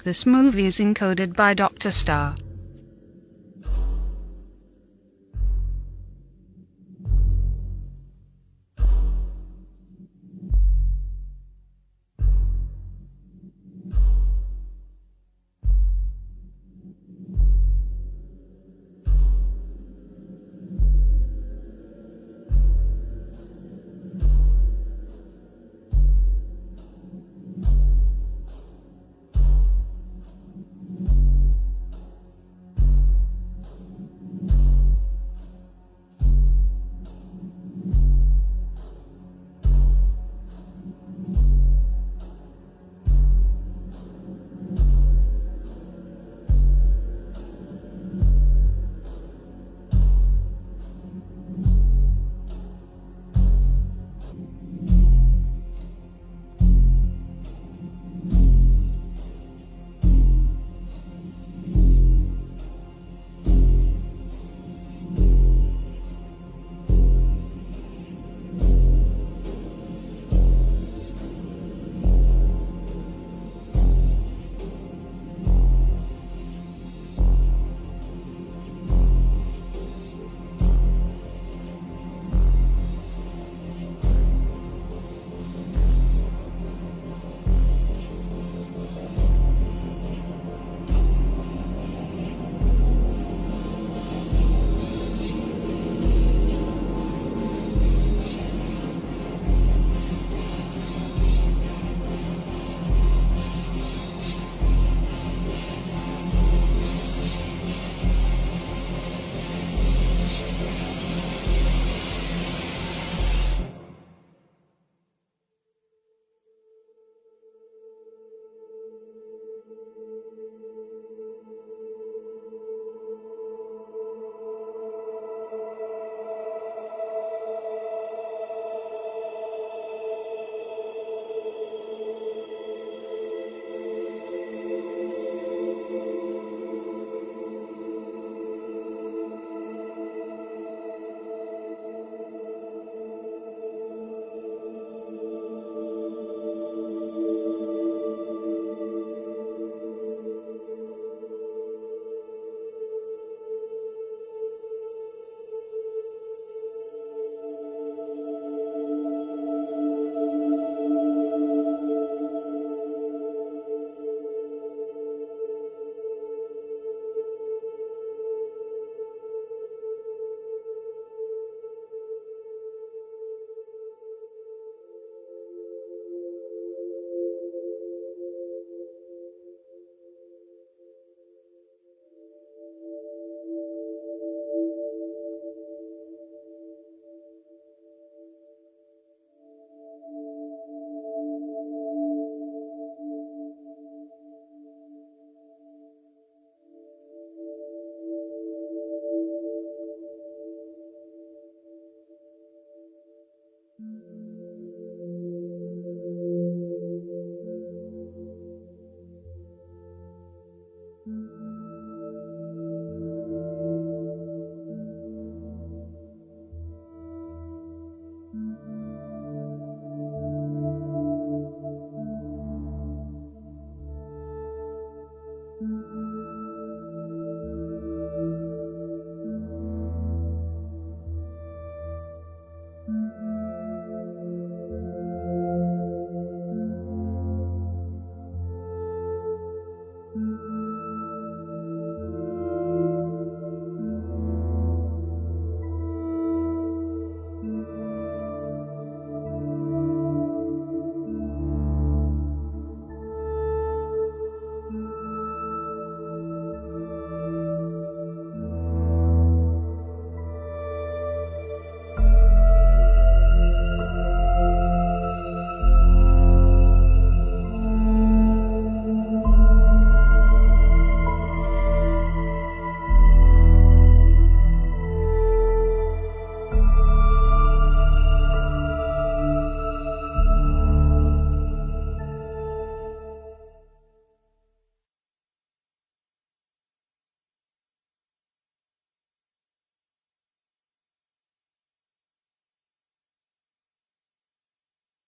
This movie is encoded by Dr. Star.